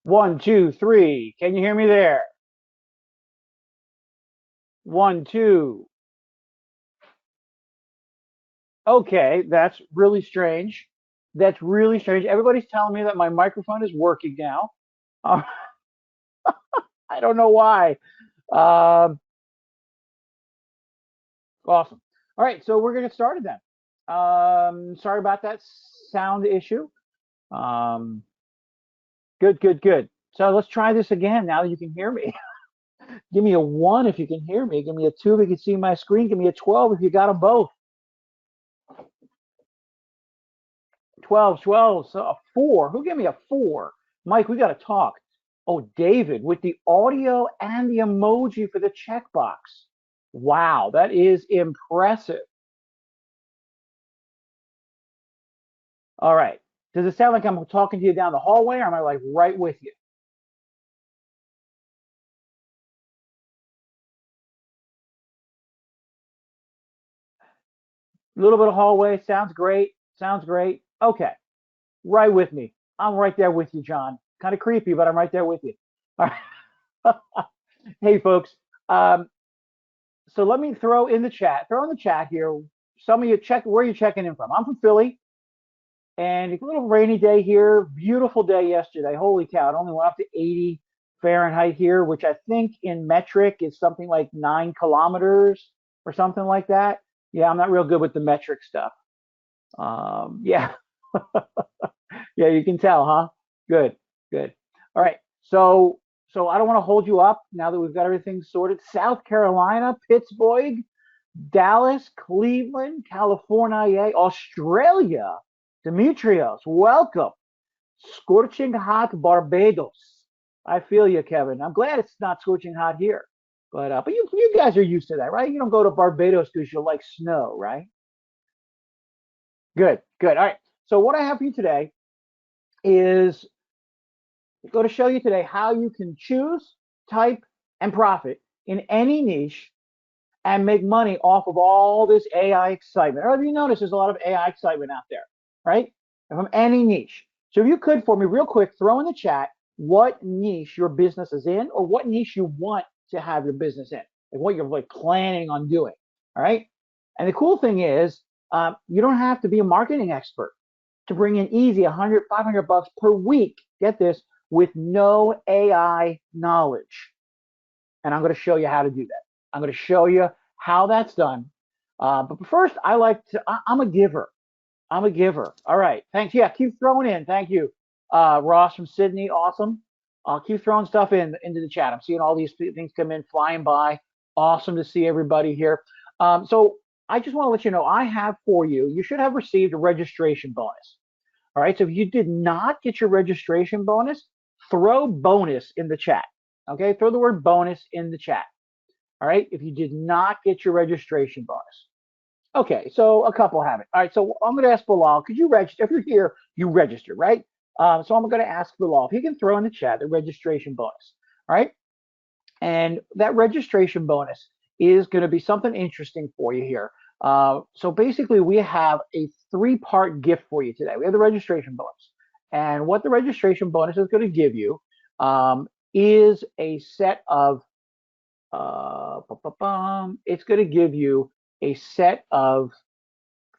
One, two, three. Can you hear me there? One, two. Okay, that's really strange. That's really strange. Everybody's telling me that my microphone is working now. Uh, I don't know why. Um, awesome. All right, so we're gonna get started then. Sorry about that sound issue. Um, good, good, good. So let's try this again now that you can hear me. Give me a one if you can hear me. Give me a two if you can see my screen. Give me a 12 if you got them both. 12, 12, so a four. Who gave me a four? Mike, we got to talk. Oh, David, with the audio and the emoji for the checkbox. Wow, that is impressive. All right. Does it sound like I'm talking to you down the hallway, or am I like right with you? A little bit of hallway. Sounds great. Sounds great. Okay. Right with me. I'm right there with you, John. Kind of creepy, but I'm right there with you. All right. Hey, folks. Um, so let me throw in the chat. Throw in the chat here. Some of you check where you're checking in from. I'm from Philly, and it's a little rainy day here. Beautiful day yesterday. Holy cow! It only went up to 80 Fahrenheit here, which I think in metric is something like 9 kilometers or something like that. Yeah, I'm not real good with the metric stuff. Yeah, yeah, you can tell, huh? Good, good. All right. So I don't want to hold you up now that we've got everything sorted. South Carolina, Pittsburgh, Dallas, Cleveland, California, Australia. Demetrios, welcome. Scorching hot Barbados. I feel you, Kevin. I'm glad it's not scorching hot here. But you guys are used to that, right? You don't go to Barbados because you like snow, right? Good, good. All right. So what I have for you today is going to show you today how you can choose, type, and profit in any niche and make money off of all this AI excitement. Or have you noticed there's a lot of AI excitement out there, right? From any niche. So if you could for me real quick, throw in the chat what niche your business is in or what niche you want to have your business in, like what you're like planning on doing. All right. And the cool thing is you don't have to be a marketing expert to bring in easy 100, 500 bucks per week. Get this with no AI knowledge. And I'm going to show you how to do that. I'm going to show you how that's done. But first, I'm a giver. I'm a giver. All right. Thanks. Yeah, keep throwing in. Thank you. Ross from Sydney. Awesome. I'll keep throwing stuff into the chat. I'm seeing all these things come in, flying by. Awesome to see everybody here. So I just want to let you know, I have for you, you should have received a registration bonus. All right. So if you did not get your registration bonus, throw bonus in the chat. Okay. Throw the word bonus in the chat. All right. If you did not get your registration bonus. Okay. So a couple have it. All right. So I'm going to ask Bilal, could you register? If you're here, you register, right? So I'm going to ask Bilal if he can throw in the chat the registration bonus. All right. And that registration bonus is going to be something interesting for you here. So basically, we have a three-part gift for you today. We have the registration bonus. And what the registration bonus is going to give you is a set of, it's going to give you a set of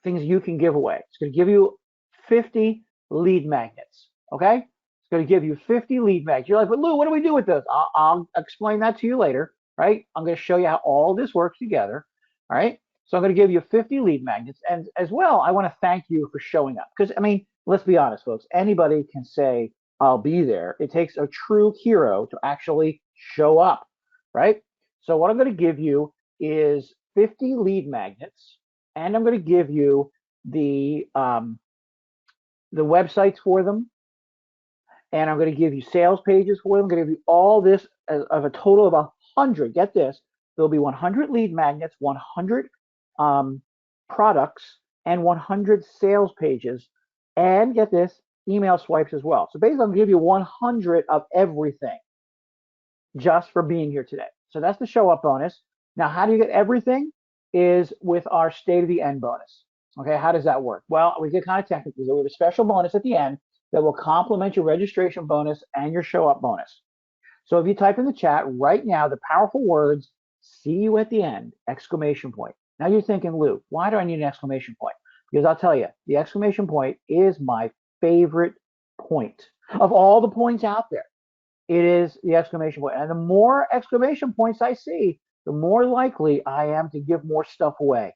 things you can give away. It's going to give you 50 lead magnets. Okay. It's going to give you 50 lead magnets. You're like, but Lou, what do we do with this? I'll explain that to you later. Right. I'm going to show you how all this works together. All right. So I'm going to give you 50 lead magnets. And as well, I want to thank you for showing up. Because, I mean, let's be honest, folks. Anybody can say, I'll be there. It takes a true hero to actually show up. Right. So what I'm going to give you is 50 lead magnets, and I'm going to give you the websites for them, and I'm going to give you sales pages for them. I'm going to give you all this of a total of 100. Get this: there'll be 100 lead magnets, 100 products, and 100 sales pages, and get this, email swipes as well. So basically, I'm going to give you 100 of everything just for being here today. So that's the show up bonus. Now, how do you get everything? Is with our state of the end bonus. Okay, how does that work? Well, we get kind of technical. So we have a special bonus at the end that will complement your registration bonus and your show up bonus. So if you type in the chat right now the powerful words, see you at the end, exclamation point. Now you're thinking, Lou, why do I need an exclamation point? Because I'll tell you, the exclamation point is my favorite point of all the points out there. It is the exclamation point. And the more exclamation points I see, the more likely I am to give more stuff away.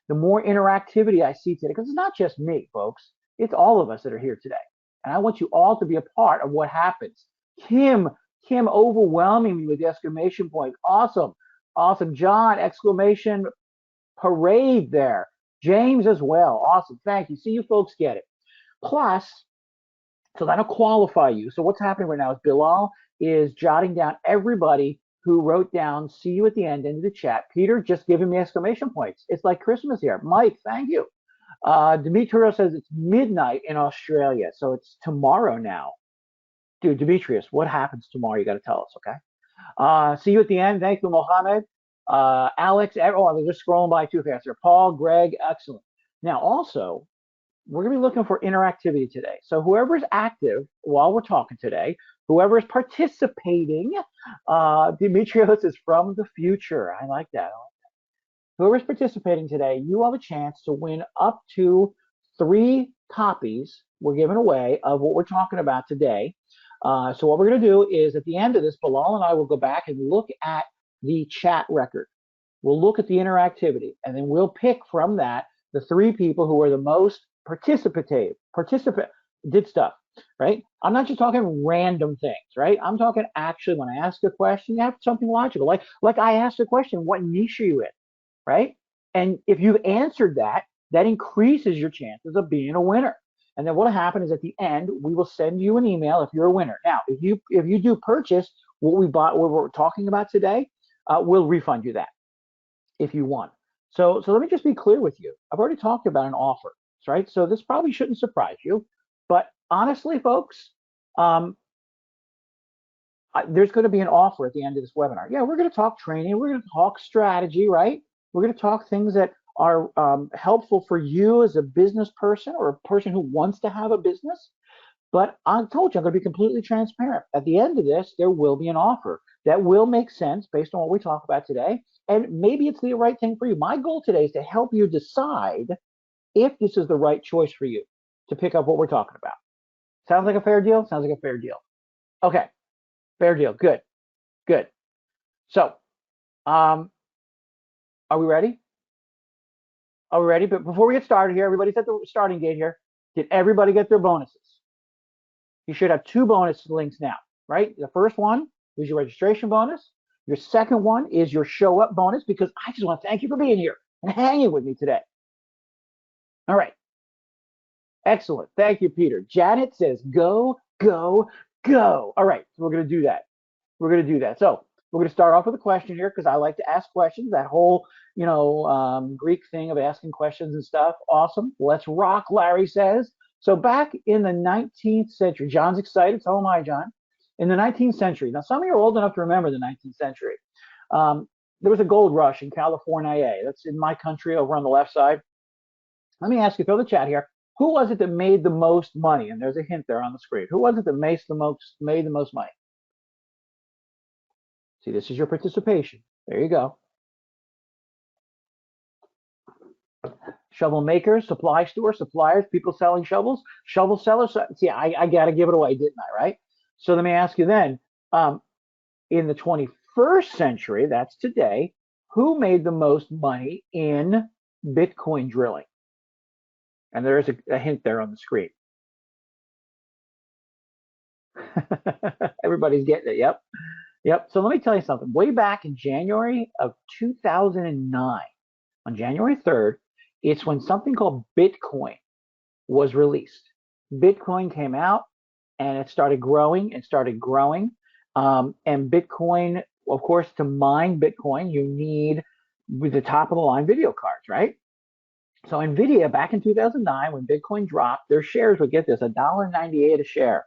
The more interactivity I see today, because it's not just me, folks. It's all of us that are here today. And I want you all to be a part of what happens. Kim overwhelming me with the exclamation point. Awesome. Awesome. John, exclamation parade there. James as well. Awesome. Thank you. See, you folks get it. Plus, so that'll qualify you. So what's happening right now is Bilal is jotting down everybody who wrote down see you at the end into the chat. Peter just giving me exclamation points. It's like Christmas here. Mike, thank you. Demetrius says it's midnight in Australia, so it's tomorrow now. Dude, Demetrius, what happens tomorrow? You got to tell us, okay? See you at the end. Thank you, Mohammed. Alex, oh, I was just scrolling by too fast here. Paul, Greg, excellent. Now, also, we're going to be looking for interactivity today. So whoever's active while we're talking today, whoever is participating, Demetrios is from the future. I like that. Whoever's participating today, you have a chance to win up to 3 copies we're giving away of what we're talking about today. So what we're going to do is at the end of this, Bilal and I will go back and look at the chat record. We'll look at the interactivity, and then we'll pick from that the 3 people who are the most did stuff, right? I'm not just talking random things, right? I'm talking actually when I ask a question, you have something logical. Like I asked a question, what niche are you in, right? And if you've answered that, that increases your chances of being a winner. And then what'll happen is at the end, we will send you an email if you're a winner. Now, if you do purchase what we bought, what we're talking about today, we'll refund you that if you want. So let me just be clear with you. I've already talked about an offer, right? So this probably shouldn't surprise you, but honestly, folks, there's going to be an offer at the end of this webinar. Yeah, we're going to talk training. We're going to talk strategy, right? We're going to talk things that are helpful for you as a business person or a person who wants to have a business. But I told you, I'm going to be completely transparent. At the end of this, there will be an offer that will make sense based on what we talk about today. And maybe it's the right thing for you. My goal today is to help you decide if this is the right choice for you to pick up what we're talking about. Sounds like a fair deal? Sounds like a fair deal. Okay, fair deal. Good, good. So, are we ready? Are we ready? But before we get started here, everybody's at the starting gate here. Did everybody get their bonuses? You should have 2 bonus links now, right? The first one is your registration bonus. Your second one is your show up bonus, because I just want to thank you for being here and hanging with me today. All right. Excellent. Thank you, Peter. Janet says, go, go, go. All right. So we're going to do that. We're going to do that. So we're going to start off with a question here because I like to ask questions. That whole, Greek thing of asking questions and stuff. Awesome. Let's rock, Larry says. So back in the 19th century, John's excited. So am I, John. In the 19th century. Now, some of you are old enough to remember the 19th century. There was a gold rush in California. That's in my country over on the left side. Let me ask you, throw the chat here. Who was it that made the most money? And there's a hint there on the screen. Who was it that made the most money? See, this is your participation. There you go. Shovel makers, supply stores, suppliers, people selling shovels, shovel sellers. See, I got to give it away, didn't I, right? So let me ask you then, in the 21st century, that's today, who made the most money in Bitcoin drilling? And there is a hint there on the screen. Everybody's getting it. Yep. Yep. So let me tell you something. Way back in January of 2009, on January 3rd, it's when something called Bitcoin was released. Bitcoin came out and it started growing and started growing. And Bitcoin, of course, to mine Bitcoin, you need with the top of the line video cards, right? So NVIDIA, back in 2009, when Bitcoin dropped, their shares would get this, $1.98 a share.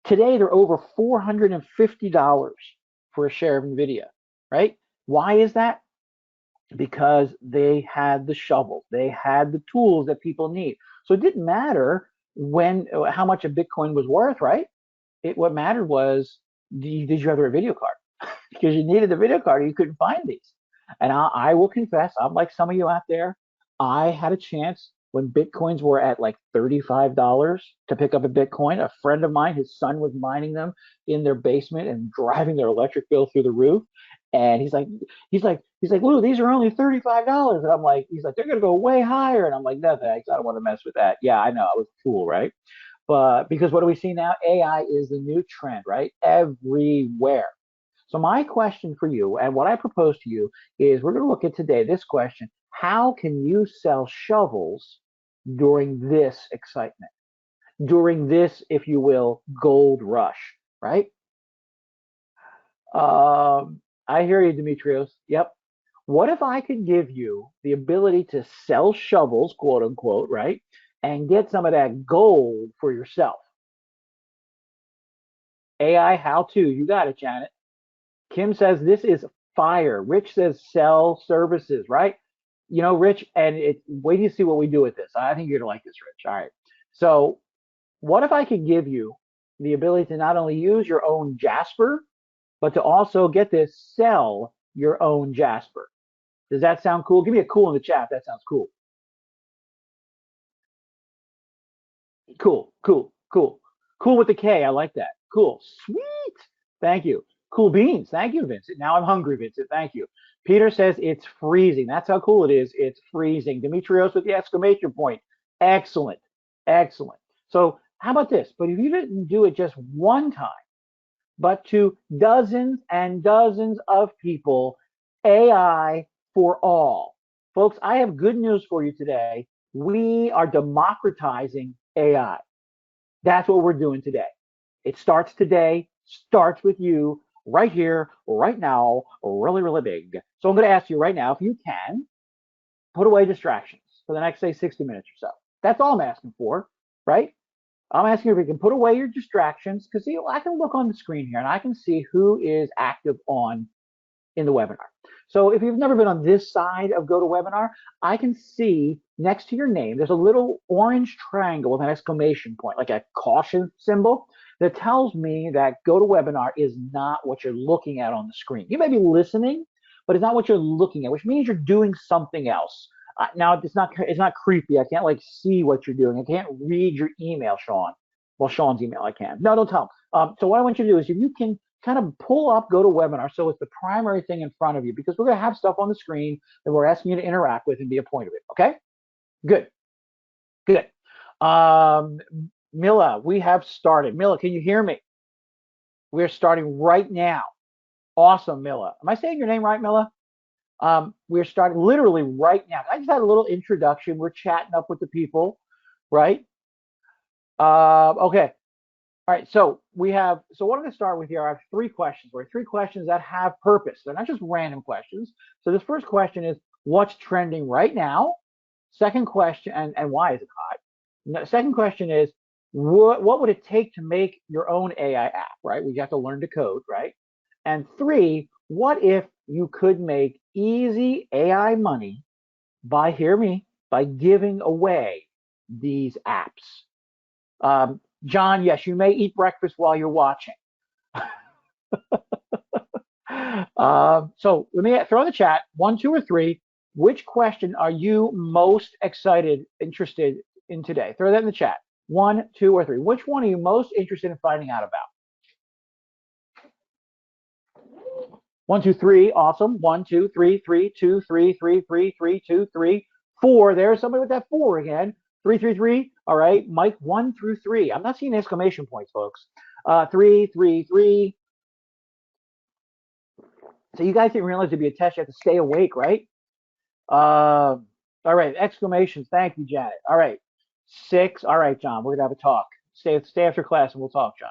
Today, they're over $450 for a share of NVIDIA, right? Why is that? Because they had the shovels. They had the tools that people need. So it didn't matter when how much a Bitcoin was worth, right? What mattered was, did you have the right video card? Because you needed the video card or you couldn't find these. And I will confess, I'm like some of you out there. I had a chance when Bitcoins were at like $35 to pick up a Bitcoin. A friend of mine, his son was mining them in their basement and driving their electric bill through the roof. And he's like, Lou, these are only $35. And I'm like, he's like, they're gonna go way higher. And I'm like, no thanks, I don't want to mess with that. Yeah, I know, I was a fool, right? But because what do we see now? AI is the new trend, right? Everywhere. So my question for you, and what I propose to you, is we're going to look at today this question: how can you sell shovels during this excitement, during this, if you will, gold rush, right? I hear you, Demetrios. Yep. What if I could give you the ability to sell shovels, quote unquote, right, and get some of that gold for yourself? AI how to. You got it, Janet. Kim says this is fire. Rich says sell services, right? You know, Rich, and wait till you see what we do with this. I think you're gonna like this, Rich. All right. So, what if I could give you the ability to not only use your own Jasper, but to also get this sell your own Jasper? Does that sound cool? Give me a cool in the chat. That sounds cool. Cool, cool, cool. Cool with the K. I like that. Cool. Sweet. Thank you. Cool beans. Thank you, Vincent. Now I'm hungry, Vincent. Thank you. Peter says it's freezing. That's how cool it is. It's freezing. Demetrios with the exclamation point. Excellent. Excellent. So how about this? But if you didn't do it just one time, but to dozens and dozens of people, AI for all. Folks, I have good news for you today. We are democratizing AI. That's what we're doing today. It starts today, starts with you right here, right now, really, really big. So I'm going to ask you right now, if you can, put away distractions for the next, say, 60 minutes or so. That's all I'm asking for, right? I'm asking if you can put away your distractions because I can look on the screen here and I can see who is active on in the webinar. So if you've never been on this side of GoToWebinar, I can see next to your name, there's a little orange triangle with an exclamation point, like a caution symbol that tells me that GoToWebinar is not what you're looking at on the screen. You may be listening, but it's not what you're looking at, which means you're doing something else. Now it's not creepy. I can't like see what you're doing. I can't read your email, Sean. Well, Sean's email I can. No, don't tell him. So what I want you to do is if you can kind of pull up GoToWebinar so it's the primary thing in front of you because we're going to have stuff on the screen that we're asking you to interact with and be a point of it. Okay? Good. Good. Mila, we have started. Mila, can you hear me? We're starting right now. Awesome, Mila. Am I saying your name right, Mila? We're starting literally right now. I just had a little introduction. We're chatting up with the people, right? Okay. All right, so what I'm going to start with here, I have three questions, right? Three questions that have purpose. They're not just random questions. So this first question is, what's trending right now? Second question, and why is it hot? Second question is, what would it take to make your own AI app, right? We have to learn to code, right? And three, what if you could make easy AI money hear me, by giving away these apps? John, yes, you may eat breakfast while you're watching. So let me throw in the chat, 1, 2, or 3. Which question are you most interested in today? Throw that in the chat. 1, 2, or 3. Which one are you most interested in finding out about? 1, 2, 3. Awesome. 1, 2, 3, 3, 2, 3, 3, 3, 3, 2, 3, 4. There's somebody with that 4 again. 3, 3, 3. All right, Mike, 1 through 3. I'm not seeing exclamation points, folks. 3, 3, 3. So you guys didn't realize it'd be a test. You have to stay awake, right? All right, exclamations. Thank you, Janet. All right, 6. All right, John, we're gonna have a talk. Stay after class and we'll talk, John.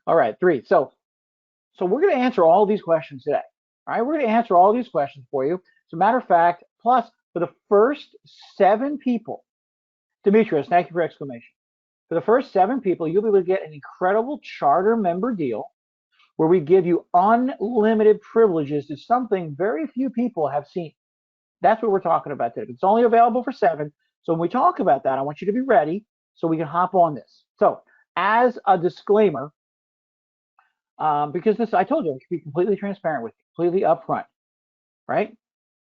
All right, 3. So we're gonna answer all these questions today. All right, we're gonna answer all these questions for you. As a matter of fact, plus for the first 7 people, Demetrius, thank you for exclamation. For the first 7 people, you'll be able to get an incredible charter member deal where we give you unlimited privileges to something very few people have seen. That's what we're talking about today. It's only available for 7. So when we talk about that, I want you to be ready. so we can hop on this. So as a disclaimer, because this, I told you, I should be completely transparent with you, completely upfront, right?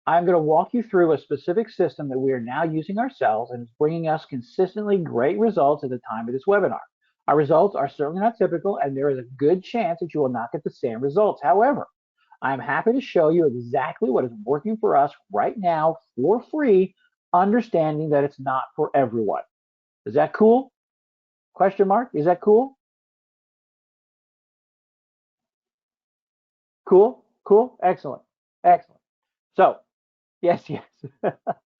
I'm going to walk you through a specific system that we are now using ourselves, and it's bringing us consistently great results at the time of this webinar. Our results are certainly not typical, and there is a good chance that you will not get the same results. However, I'm happy to show you exactly what is working for us right now for free, understanding that it's not for everyone. Is that cool? Question mark? Is that cool? Cool? Cool? Excellent. Excellent. So, yes, yes.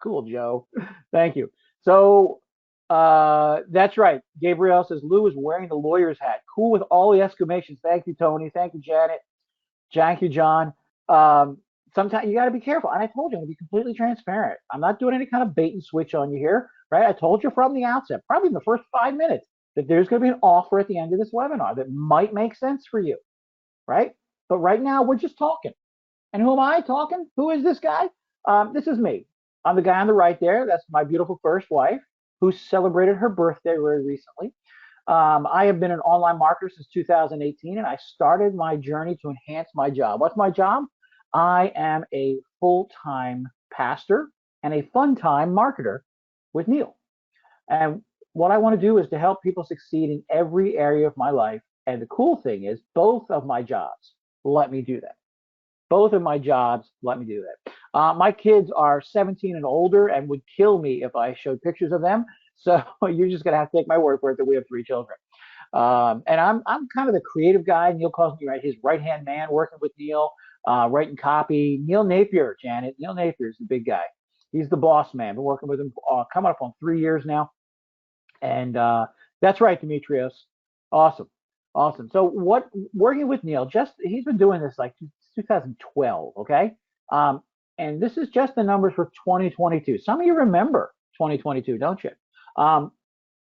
Cool, Joe. Thank you. So, that's right. Gabrielle says Lou is wearing the lawyer's hat. Cool with all the exclamations. Thank you, Tony. Thank you, Janet. Thank you, John. Um, Sometimes you got to be careful. And I told you, I'm going to be completely transparent. I'm not doing any kind of bait and switch on you here, right? I told you from the outset, probably in the first 5 minutes, that there's going to be an offer at the end of this webinar that might make sense for you, right? But right now, we're just talking. And who am I talking? Who is this guy? This is me. I'm the guy on the right there. That's my beautiful first wife who celebrated her birthday very recently. I have been an online marketer since 2018, and I started my journey to enhance my job. What's my job? I am a full-time pastor and a fun-time marketer with Neil. And what I want to do is to help people succeed in every area of my life. And the cool thing is both of my jobs let me do that. Both of my jobs let me do that. My kids are 17 and older and would kill me if I showed pictures of them. So you're just gonna have to take my word for it that we have 3 children. And I'm kind of the creative guy. Neil calls me his right hand man, working with Neil, writing copy. Neil Napier, Janet. Neil Napier is the big guy. He's the boss man. Been working with him coming up on 3 years now. And that's right, Demetrios. Awesome. Awesome. So what working with Neil, just he's been doing this like 2012, okay? Um, and this is just the numbers for 2022. Some of you remember 2022, don't you? Um,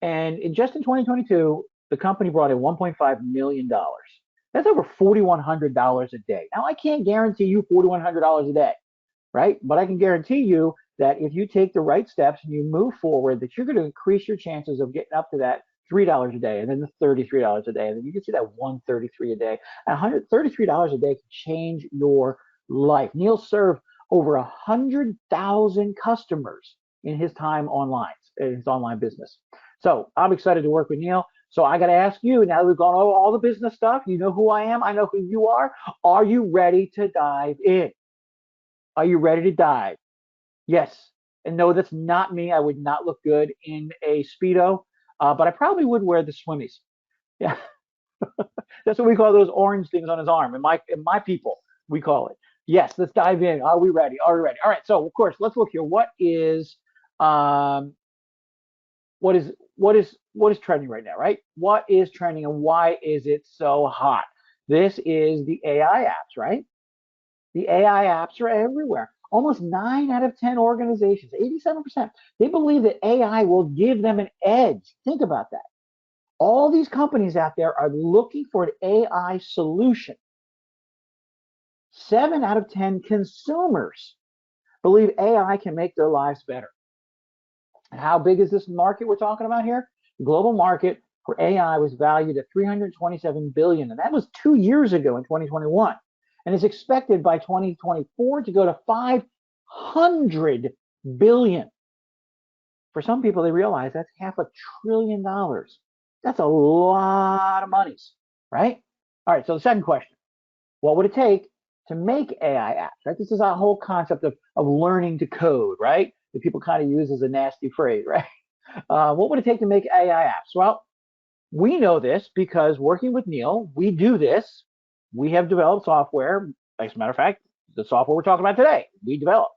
and just in 2022, the company brought in $1.5 million. That's over $4,100 a day. Now, I can't guarantee you $4,100 a day, right? But I can guarantee you that if you take the right steps and you move forward, that you're going to increase your chances of getting up to that $3 a day, and then the $33 a day, and then you can see that $133 a day. And $133 a day can change your life. Neil served over 100,000 customers in his time online, in his online business. So I'm excited to work with Neil. So I got to ask you, now that we've gone over all the business stuff, you know who I am, I know who you are. Are you ready to dive in? Are you ready to dive? Yes. And no, that's not me. I would not look good in a Speedo, but I probably would wear the swimmies. Yeah. That's what we call those orange things on his arm. In my people, we call it. Yes, let's dive in. Are we ready? Are we ready? All right. So of course, let's look here. Um, what is trending right now, right? What is trending and why is it so hot? This is the AI apps, right? The AI apps are everywhere. Almost 9 out of 10 organizations, 87%, they believe that AI will give them an edge. Think about that. All these companies out there are looking for an AI solution. 7 out of 10 consumers believe AI can make their lives better. And how big is this market we're talking about here? The global market for AI was valued at 327 billion, and that was 2 years ago in 2021. And is expected by 2024 to go to 500 billion. For some people, they realize that's $500 billion. That's a lot of monies, right? All right, so the second question, what would it take to make AI apps, right? This is our whole concept of learning to code, right? That people kind of use as a nasty phrase, right? What would it take to make AI apps? Well, we know this because working with Neil, we do this. We have developed software. As a matter of fact, the software we're talking about today, we developed.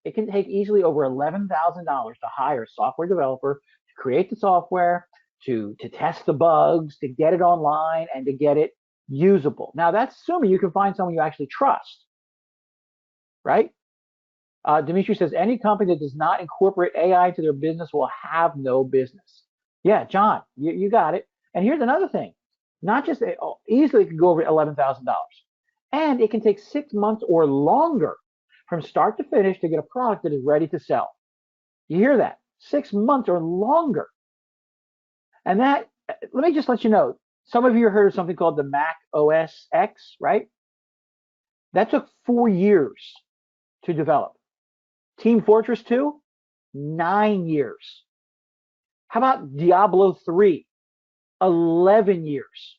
It can take easily over $11,000 to hire a software developer to create the software, to test the bugs, to get it online, and to get it usable. Now, that's assuming you can find someone you actually trust, right? Dimitri says, any company that does not incorporate AI into their business will have no business. Yeah, John, you got it. And here's another thing. Not just easily it can go over $11,000. And it can take 6 months or longer from start to finish to get a product that is ready to sell. You hear that? 6 months or longer. And that, let me just let you know, some of you heard of something called the Mac OS X, right? That took 4 years to develop. Team Fortress 2, 9 years. How about Diablo 3? 11 years.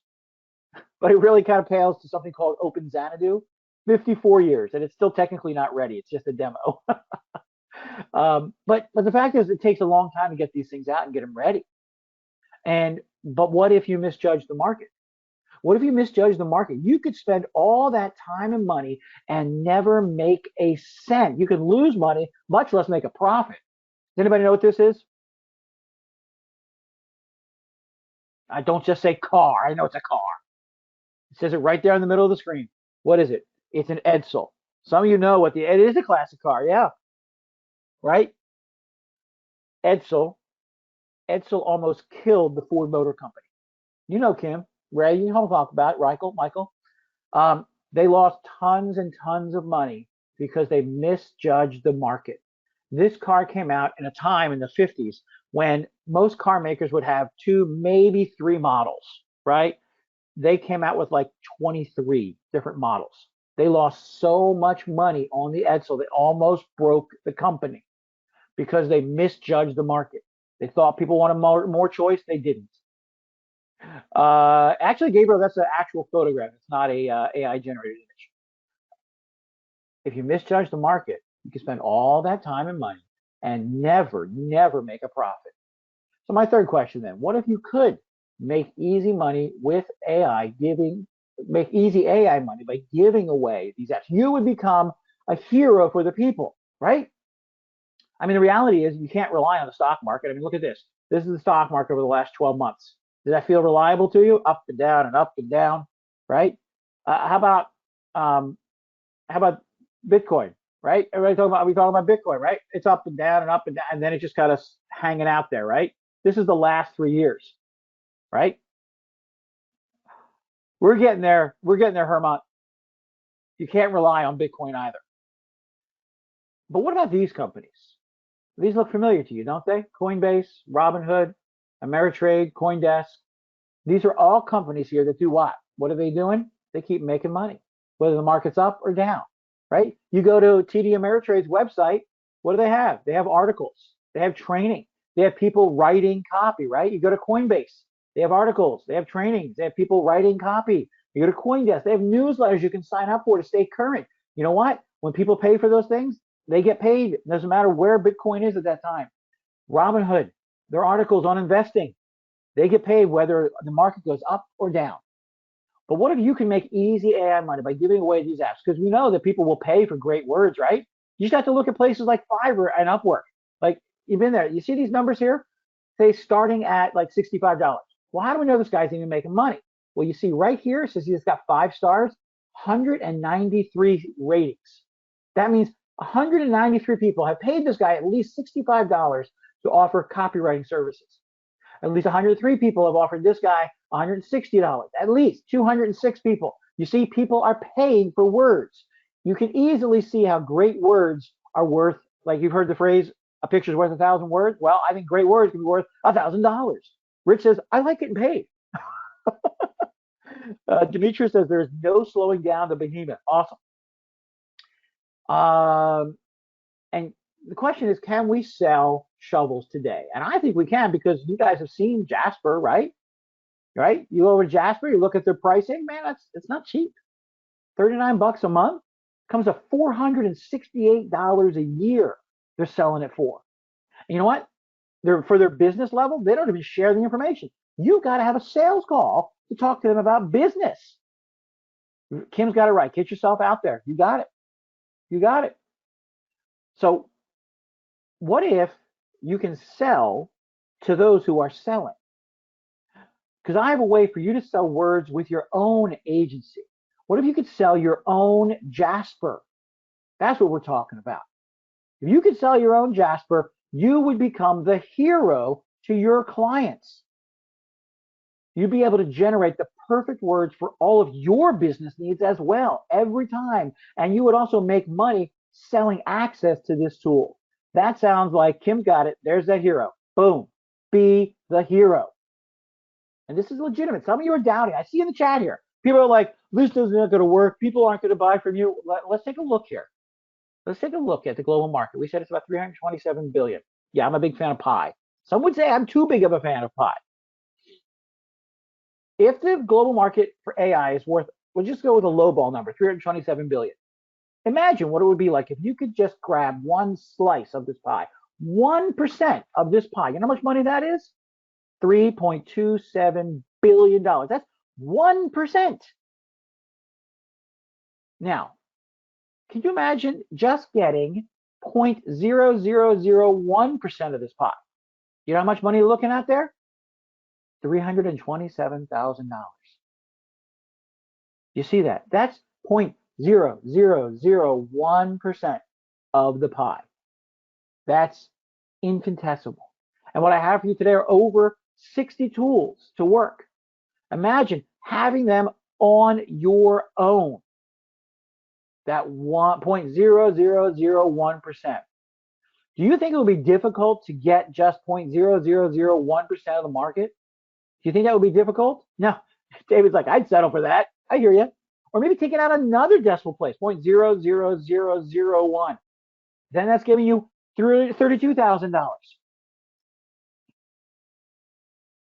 But it really kind of pales to something called Open Xanadu, 54 years, and it's still technically not ready. It's just a demo. But the fact is, it takes a long time to get these things out and get them ready. But what if you misjudge the market? What if you misjudge the market? You could spend all that time and money and never make a cent. You could lose money, much less make a profit. Does anybody know what this is? I don't just say car. I know it's a car. It says it right there in the middle of the screen. What is it? It's an Edsel. Some of you know what it is, a classic car. Yeah, right? Edsel. Edsel almost killed the Ford Motor Company. You know Kim, Ray, you know talk about it, Michael. They lost tons and tons of money because they misjudged the market. This car came out in a time in the 50s when most car makers would have 2, maybe 3 models, right? They came out with like 23 different models. They lost so much money on the Edsel, they almost broke the company because they misjudged the market. They thought people wanted more choice. They didn't. Actually, Gabriel, that's an actual photograph. It's not a AI generated image. If you misjudge the market, you can spend all that time and money and never, never make a profit. So my third question then, what if you could make easy money with AI, make easy AI money by giving away these apps? You would become a hero for the people, right? I mean, the reality is you can't rely on the stock market. I mean, look at this. This is the stock market over the last 12 months. Does that feel reliable to you? Up and down and up and down, right? How about um, how about Bitcoin, right? Everybody talking about, we talking about Bitcoin, right? It's up and down and up and down, and then it just kind of hanging out there, right? This is the last 3 years, right? We're getting there. We're getting there, Hermont. You can't rely on Bitcoin either. But what about these companies? These look familiar to you, don't they? Coinbase, Robinhood, Ameritrade, CoinDesk. These are all companies here that do what? What are they doing? They keep making money, whether the market's up or down, right? You go to TD Ameritrade's website, what do they have? They have articles, they have training, they have people writing copy, right? You go to Coinbase, they have articles, they have trainings, they have people writing copy. You go to CoinDesk, they have newsletters you can sign up for to stay current. You know what? When people pay for those things, they get paid. It doesn't matter where Bitcoin is at that time. Robinhood, their articles on investing, they get paid whether the market goes up or down. But what if you can make easy AI money by giving away these apps? Because we know that people will pay for great words, right? You just have to look at places like Fiverr and Upwork. Like, you've been there. You see these numbers here? Say starting at like $65. Well, how do we know this guy's even making money? Well, you see right here, it says he's got 5 stars, 193 ratings. That means 193 people have paid this guy at least $65 to offer copywriting services. At least 103 people have offered this guy $160. At least 206 people. You see, people are paying for words. You can easily see how great words are worth, like you've heard the phrase, a picture's worth 1,000 words. Well, I think great words can be worth $1,000. Rich says, I like getting paid. Demetrius says there's no slowing down the behemoth. Awesome. And the question is, can we sell shovels today? And I think we can, because you guys have seen Jasper, right? Right? You go over to Jasper, you look at their pricing, man, it's not cheap. $39 a month comes to $468 a year. They're selling it for. And you know what? For their business level, they don't even share the information. You got to have a sales call to talk to them about business. Kim's got it right. Get yourself out there. You got it. You got it. So what if you can sell to those who are selling? Because I have a way for you to sell words with your own agency. What if you could sell your own Jasper? That's what we're talking about. If you could sell your own Jasper, you would become the hero to your clients. You'd be able to generate the perfect words for all of your business needs as well, every time. And you would also make money selling access to this tool. That sounds like Kim got it. There's that hero. Boom. Be the hero. And this is legitimate. Some of you are doubting. I see in the chat here. People are like, this is not going to work. People aren't going to buy from you. Let's take a look here. Let's take a look at the global market. We said it's about 327 billion. Yeah, I'm a big fan of pie. Some would say I'm too big of a fan of pie. If the global market for AI is worth, we'll just go with a lowball number, 327 billion. Imagine what it would be like if you could just grab one slice of this pie, 1% of this pie. You know how much money that is? $3.27 billion. That's 1%. Now, can you imagine just getting 0.0001% of this pie? You know how much money you're looking at there? $327,000. You see that? That's 0.0001% of the pie. That's infinitesimal. And what I have for you today are over 60 tools to work. Imagine having them on your own. That 0.0001%. Do you think it would be difficult to get just 0.0001% of the market? Do you think that would be difficult? No. David's like, I'd settle for that. I hear you. Or maybe taking out another decimal place, 0.00001. Then that's giving you $32,000.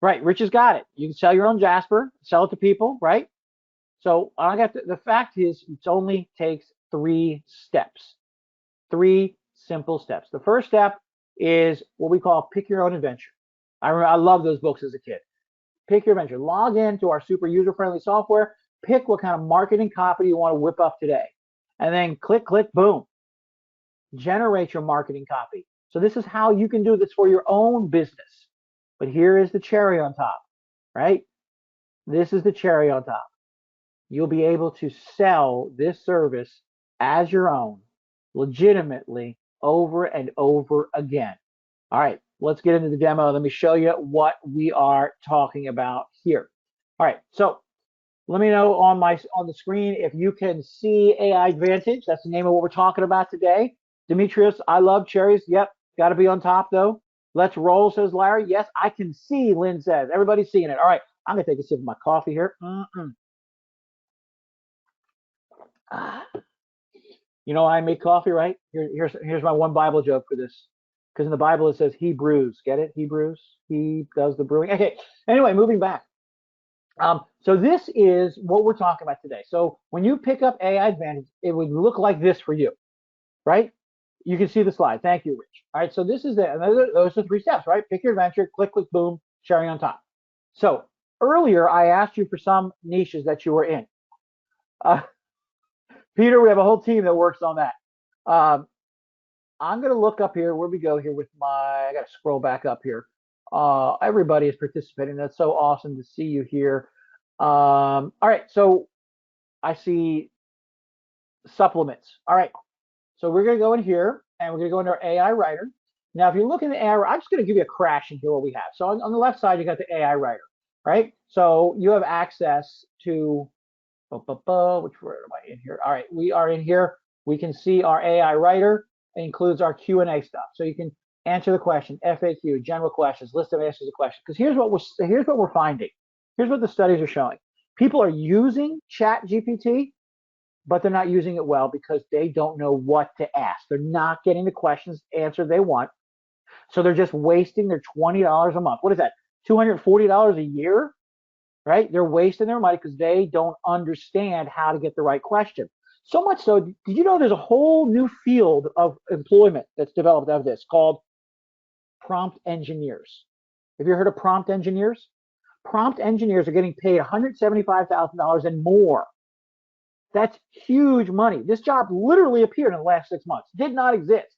Right, Rich has got it. You can sell your own Jasper, sell it to people, right? So the fact is, it only takes 3 steps, 3 simple steps. The first step is what we call pick your own adventure. I love those books as a kid. Pick your adventure. Log into our super user-friendly software. Pick what kind of marketing copy you want to whip up today. And then click, boom. Generate your marketing copy. So this is how you can do this for your own business. But here is the cherry on top, right? This is the cherry on top. You'll be able to sell this service as your own, legitimately, over and over again. All right, let's get into the demo. Let me show you what we are talking about here. All right, so let me know on the screen if you can see Aidvantage. That's the name of what we're talking about today. Demetrius, I love cherries. Yep, got to be on top though. Let's roll, says Larry. Yes, I can see, Lynn says. Everybody's seeing it. All right, I'm gonna take a sip of my coffee here. You know I make coffee, right? Here's my one Bible joke for this. Because in the Bible it says he brews. Get it? He brews. He does the brewing. Okay. Anyway, moving back. So this is what we're talking about today. So when you pick up Aidvantage, it would look like this for you, right? You can see the slide. Thank you, Rich. All right. So this is those are 3 steps, right? Pick your adventure. Click, boom. Cherry on top. So earlier I asked you for some niches that you were in. Peter, we have a whole team that works on that. I'm going to look up here. Where we go here with I got to scroll back up here. Everybody is participating. That's so awesome to see you here. All right. So I see supplements. All right. So we're going to go in here and we're going to go into our AI writer. Now, if you look in the AI, I'm just going to give you a crash and hear what we have. So on the left side, you got the AI writer, right? So you have access to which word am I in here? All right, we are in here. We can see our AI writer. It includes our Q&A stuff. So you can answer the question, FAQ, general questions, list of answers to questions. Because here's what we're finding. Here's what the studies are showing. People are using ChatGPT, but they're not using it well because they don't know what to ask. They're not getting the questions answered they want. So they're just wasting their $20 a month. What is that? $240 a year? Right? They're wasting their money because they don't understand how to get the right question. So much so, did you know there's a whole new field of employment that's developed out of this called prompt engineers? Have you heard of prompt engineers? Prompt engineers are getting paid $175,000 and more. That's huge money. This job literally appeared in the last 6 months. Did not exist.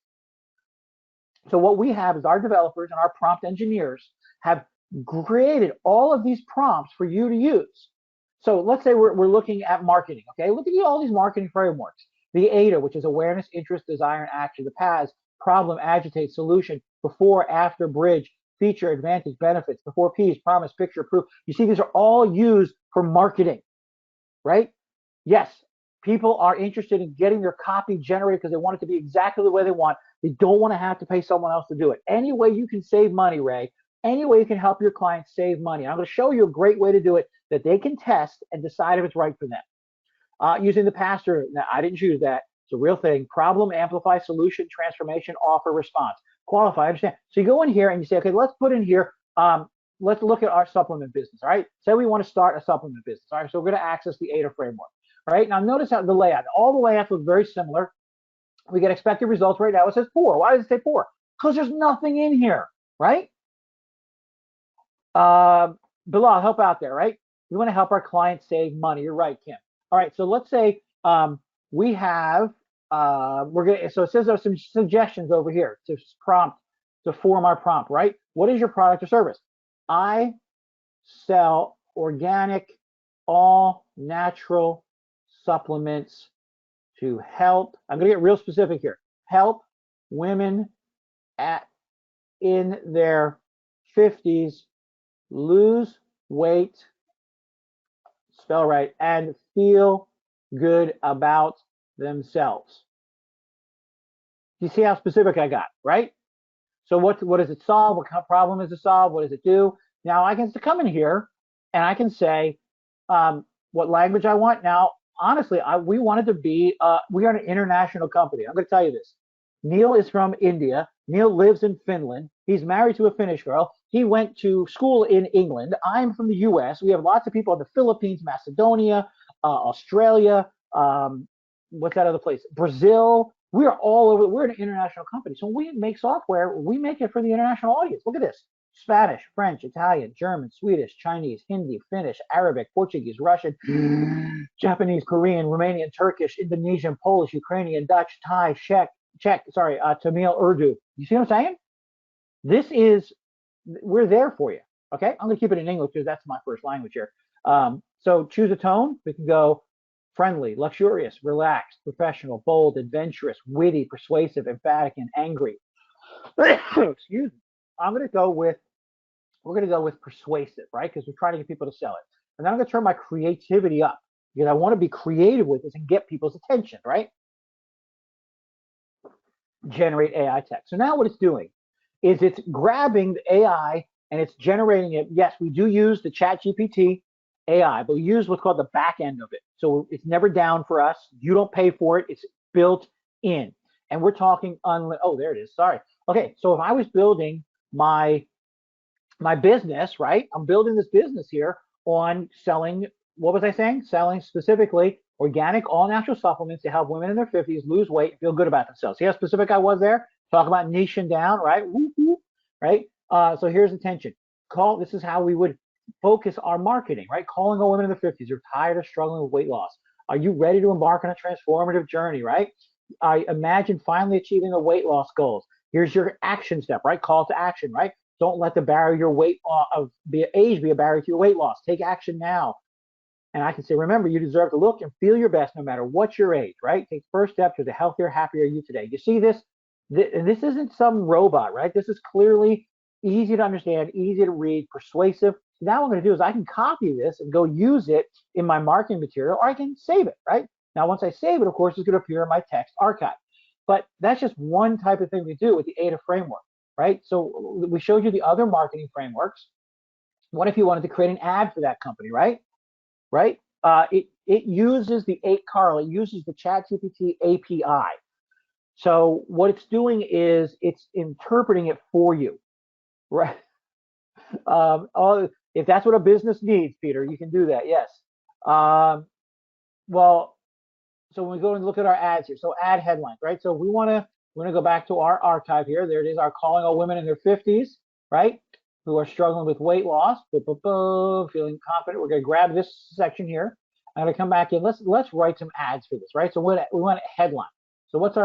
So what we have is our developers and our prompt engineers have created all of these prompts for you to use. So let's say we're looking at marketing, okay? Look at all these marketing frameworks. The AIDA, which is awareness, interest, desire, and action. The PAS, problem, agitate, solution, before, after, bridge, feature, advantage, benefits. The 4 Ps, promise, picture, proof. You see, these are all used for marketing, right? Yes, people are interested in getting their copy generated because they want it to be exactly the way they want. They don't want to have to pay someone else to do it. Any way you can save money, Ray, any way you can help your clients save money. I'm going to show you a great way to do it that they can test and decide if it's right for them. Using the pastor, now I didn't choose that. It's a real thing. Problem, amplify, solution, transformation, offer, response. Qualify, understand. So you go in here and you say, okay, let's put in here, let's look at our supplement business, all right? Say we want to start a supplement business, all right? So we're going to access the AIDA framework, all right? Now notice how the layout, all the layouts look very similar. We get expected results right now. It says poor. Why does it say poor? Because there's nothing in here, right? Bilal, help out there, right? We want to help our clients save money. You're right, Kim. All right, so let's say we have, so it says there's some suggestions over here to prompt, to form our prompt, right? What is your product or service? I sell organic, all natural supplements to help, I'm going to get real specific here, help women in their 50s lose weight, spell right, and feel good about themselves. You see how specific I got, right? So what does it solve? What kind of problem does it solve? What does it do? Now I can come in here and I can say what language I want. Now, honestly, we wanted to be, we are an international company. I'm going to tell you this. Neil is from India. Neil lives in Finland. He's married to a Finnish girl. He went to school in England. I'm from the US. We have lots of people in the Philippines, Macedonia, Australia, what's that other place? Brazil. We are all over. We're an international company. So when we make software, we make it for the international audience. Look at this. Spanish, French, Italian, German, Swedish, Chinese, Hindi, Finnish, Arabic, Portuguese, Russian, Japanese, Korean, Romanian, Turkish, Indonesian, Polish, Ukrainian, Dutch, Thai, Tamil, Urdu. You see what I'm saying? This is, we're there for you. Okay, I'm going to keep it in English because that's my first language here. So choose a tone. We can go friendly, luxurious, relaxed, professional, bold, adventurous, witty, persuasive, emphatic, and angry. Excuse me. We're going to go with persuasive, right? Because we're trying to get people to sell it. And then I'm going to turn my creativity up because I want to be creative with this and get people's attention, right? Generate AI text. So now what it's doing is it's grabbing the AI and it's generating it. Yes, we do use the ChatGPT AI, but we use what's called the back end of it. So it's never down for us. You don't pay for it. It's built in. And we're talking oh, there it is. Sorry. Okay, so if I was building my business, right? I'm building this business here on selling, what was I saying? Selling specifically organic, all natural supplements to help women in their 50s lose weight and feel good about themselves. See how specific I was there? Talk about niching down, right? Woo-hoo, right? So here's the tension. This is how we would focus our marketing, right? Calling all women in their 50s. You're tired of struggling with weight loss. Are you ready to embark on a transformative journey, right? I imagine finally achieving the weight loss goals. Here's your action step, right? Call to action, right? Don't let the barrier age be a barrier to your weight loss. Take action now. And I can say, remember, you deserve to look and feel your best no matter what your age, right? Take the first step to the healthier, happier you today. You see this? This isn't some robot, right? This is clearly easy to understand, easy to read, persuasive. So now what I'm going to do is I can copy this and go use it in my marketing material, or I can save it, right? Now, once I save it, of course, it's going to appear in my text archive. But that's just one type of thing we do with the AIDA framework, right? So we showed you the other marketing frameworks. What if you wanted to create an ad for that company, right? Right? It uses the 8Carl, it uses the ChatGPT API. So what it's doing is it's interpreting it for you, right? If that's what a business needs, Peter, you can do that. Yes. Well, so when we go and look at our ads here, so ad headlines, right? So we're going to go back to our archive here. There it is, our calling all women in their 50s, right? Who are struggling with weight loss, feeling confident. We're going to grab this section here. I'm going to come back in. Let's write some ads for this, right? So we want a headline. So what's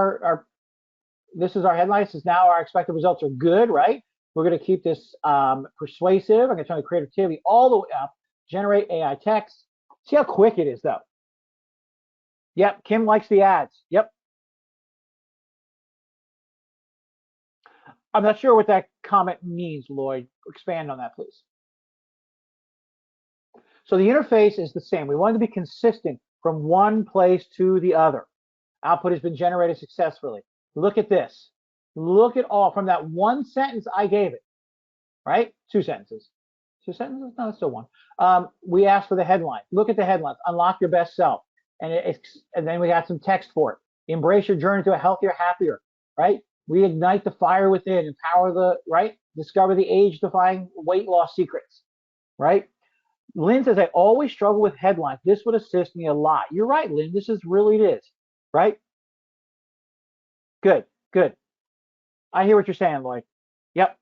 this is our headline. This is now our expected results are good, right? We're going to keep this persuasive. I'm going to turn the creativity all the way up. Generate AI text. See how quick it is, though. Yep, Kim likes the ads. Yep. I'm not sure what that comment means, Lloyd. Expand on that, please. So the interface is the same. We want it to be consistent from one place to the other. Output has been generated successfully. Look at this. Look at all from that one sentence I gave it. right? Two sentences. Two sentences? No, that's still one. We ask for the headline. Look at the headlines. Unlock your best self. And then we got some text for it. Embrace your journey to a healthier, happier, right? Reignite the fire within, empower the, right? Discover the age-defying weight loss secrets, right? Lynn says, I always struggle with headlines. This would assist me a lot. You're right, Lynn. This is really it is, right? Good, good. I hear what you're saying, Lloyd. Yep.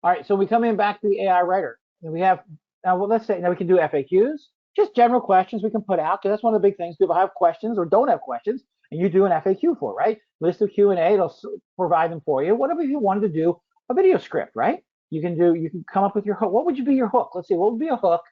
All right, so we come in back to the AI writer, and we have now. Well, let's say now we can do FAQs, just general questions we can put out because that's one of the big things. People have questions or don't have questions, and you do an FAQ for, right? List of Q&A, it'll provide them for you. Whatever you wanted to do, a video script, right? You can do. You can come up with your hook. What would you be your hook? Let's see. What would be a hook,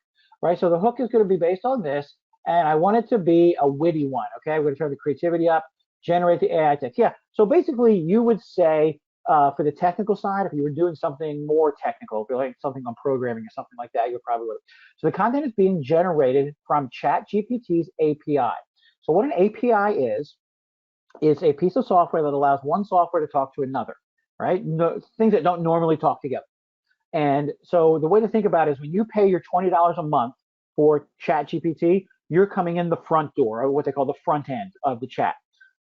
right? So the hook is going to be based on this, and I want it to be a witty one. Okay, we're going to turn the creativity up, generate the AI text. Yeah. So basically, you would say for the technical side, if you were doing something more technical, if you're like something on programming or something like that, you probably would. So the content is being generated from ChatGPT's API. So what an API is a piece of software that allows one software to talk to another, right? No, things that don't normally talk together. And so the way to think about it is when you pay your $20 a month for ChatGPT, you're coming in the front door, or what they call the front end of the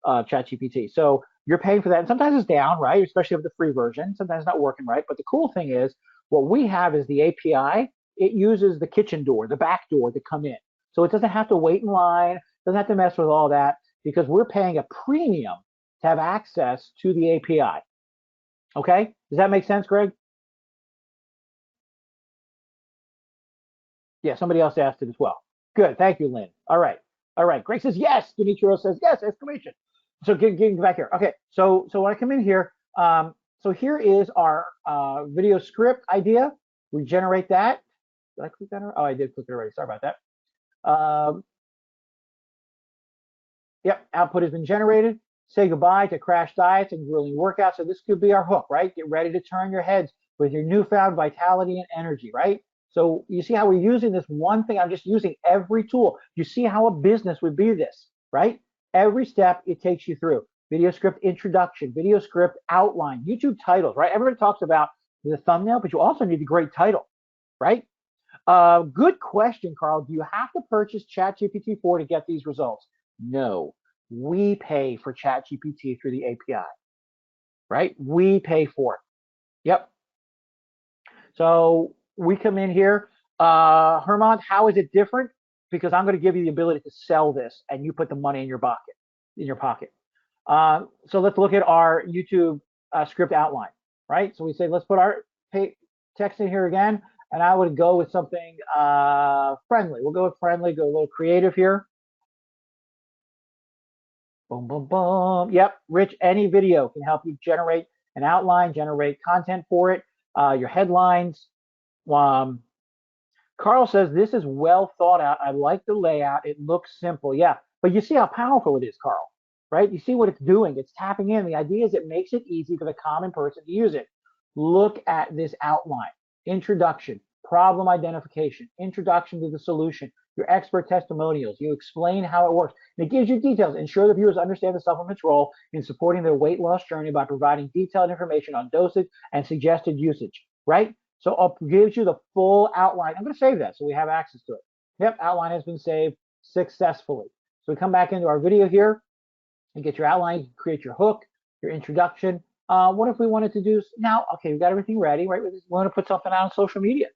ChatGPT. So you're paying for that. And sometimes it's down, right? Especially with the free version. Sometimes it's not working right. But the cool thing is what we have is the API. It uses the kitchen door, the back door to come in. So it doesn't have to wait in line, doesn't have to mess with all that because we're paying a premium to have access to the API. Okay? Does that make sense, Greg? Yeah, somebody else asked it as well. Good. Thank you, Lynn. All right. All right. Greg says yes. Demetrio says yes, exclamation. So getting back here. Okay. So when I come in here, so here is our video script idea. We generate that. Did I click that? Oh, I did click it already. Sorry about that. Yep. Output has been generated. Say goodbye to crash diets and grueling workouts. So this could be our hook, right? Get ready to turn your heads with your newfound vitality and energy, right? So you see how we're using this one thing. I'm just using every tool. You see how a business would be this, right? Every step it takes you through. Video script introduction, video script outline, YouTube titles, right? Everybody talks about the thumbnail, but you also need a great title, right? Good question, Carl. Do you have to purchase ChatGPT 4 to get these results? No. We pay for ChatGPT through the API, right? We pay for it. Yep. So we come in here. Herman, how is it different? Because I'm going to give you the ability to sell this and you put the money in your pocket. So let's look at our YouTube script outline, right? So we say, let's put our text in here again. And I would go with something friendly. We'll go with friendly, go a little creative here. Boom, boom, boom. Yep, Rich, any video can help you generate an outline, generate content for it, your headlines. Carl says, this is well thought out. I like the layout. It looks simple. Yeah, but you see how powerful it is, Carl, right? You see what it's doing. It's tapping in. The idea is it makes it easy for the common person to use it. Look at this outline. Introduction, problem identification, introduction to the solution, your expert testimonials. You explain how it works. And it gives you details. Ensure the viewers understand the supplement's role in supporting their weight loss journey by providing detailed information on dosage and suggested usage, right? So it gives you the full outline. I'm going to save that so we have access to it. Yep, outline has been saved successfully. So we come back into our video here and get your outline, create your hook, your introduction. What if we wanted to do now? Okay, we've got everything ready, right? We want to put something out on social media.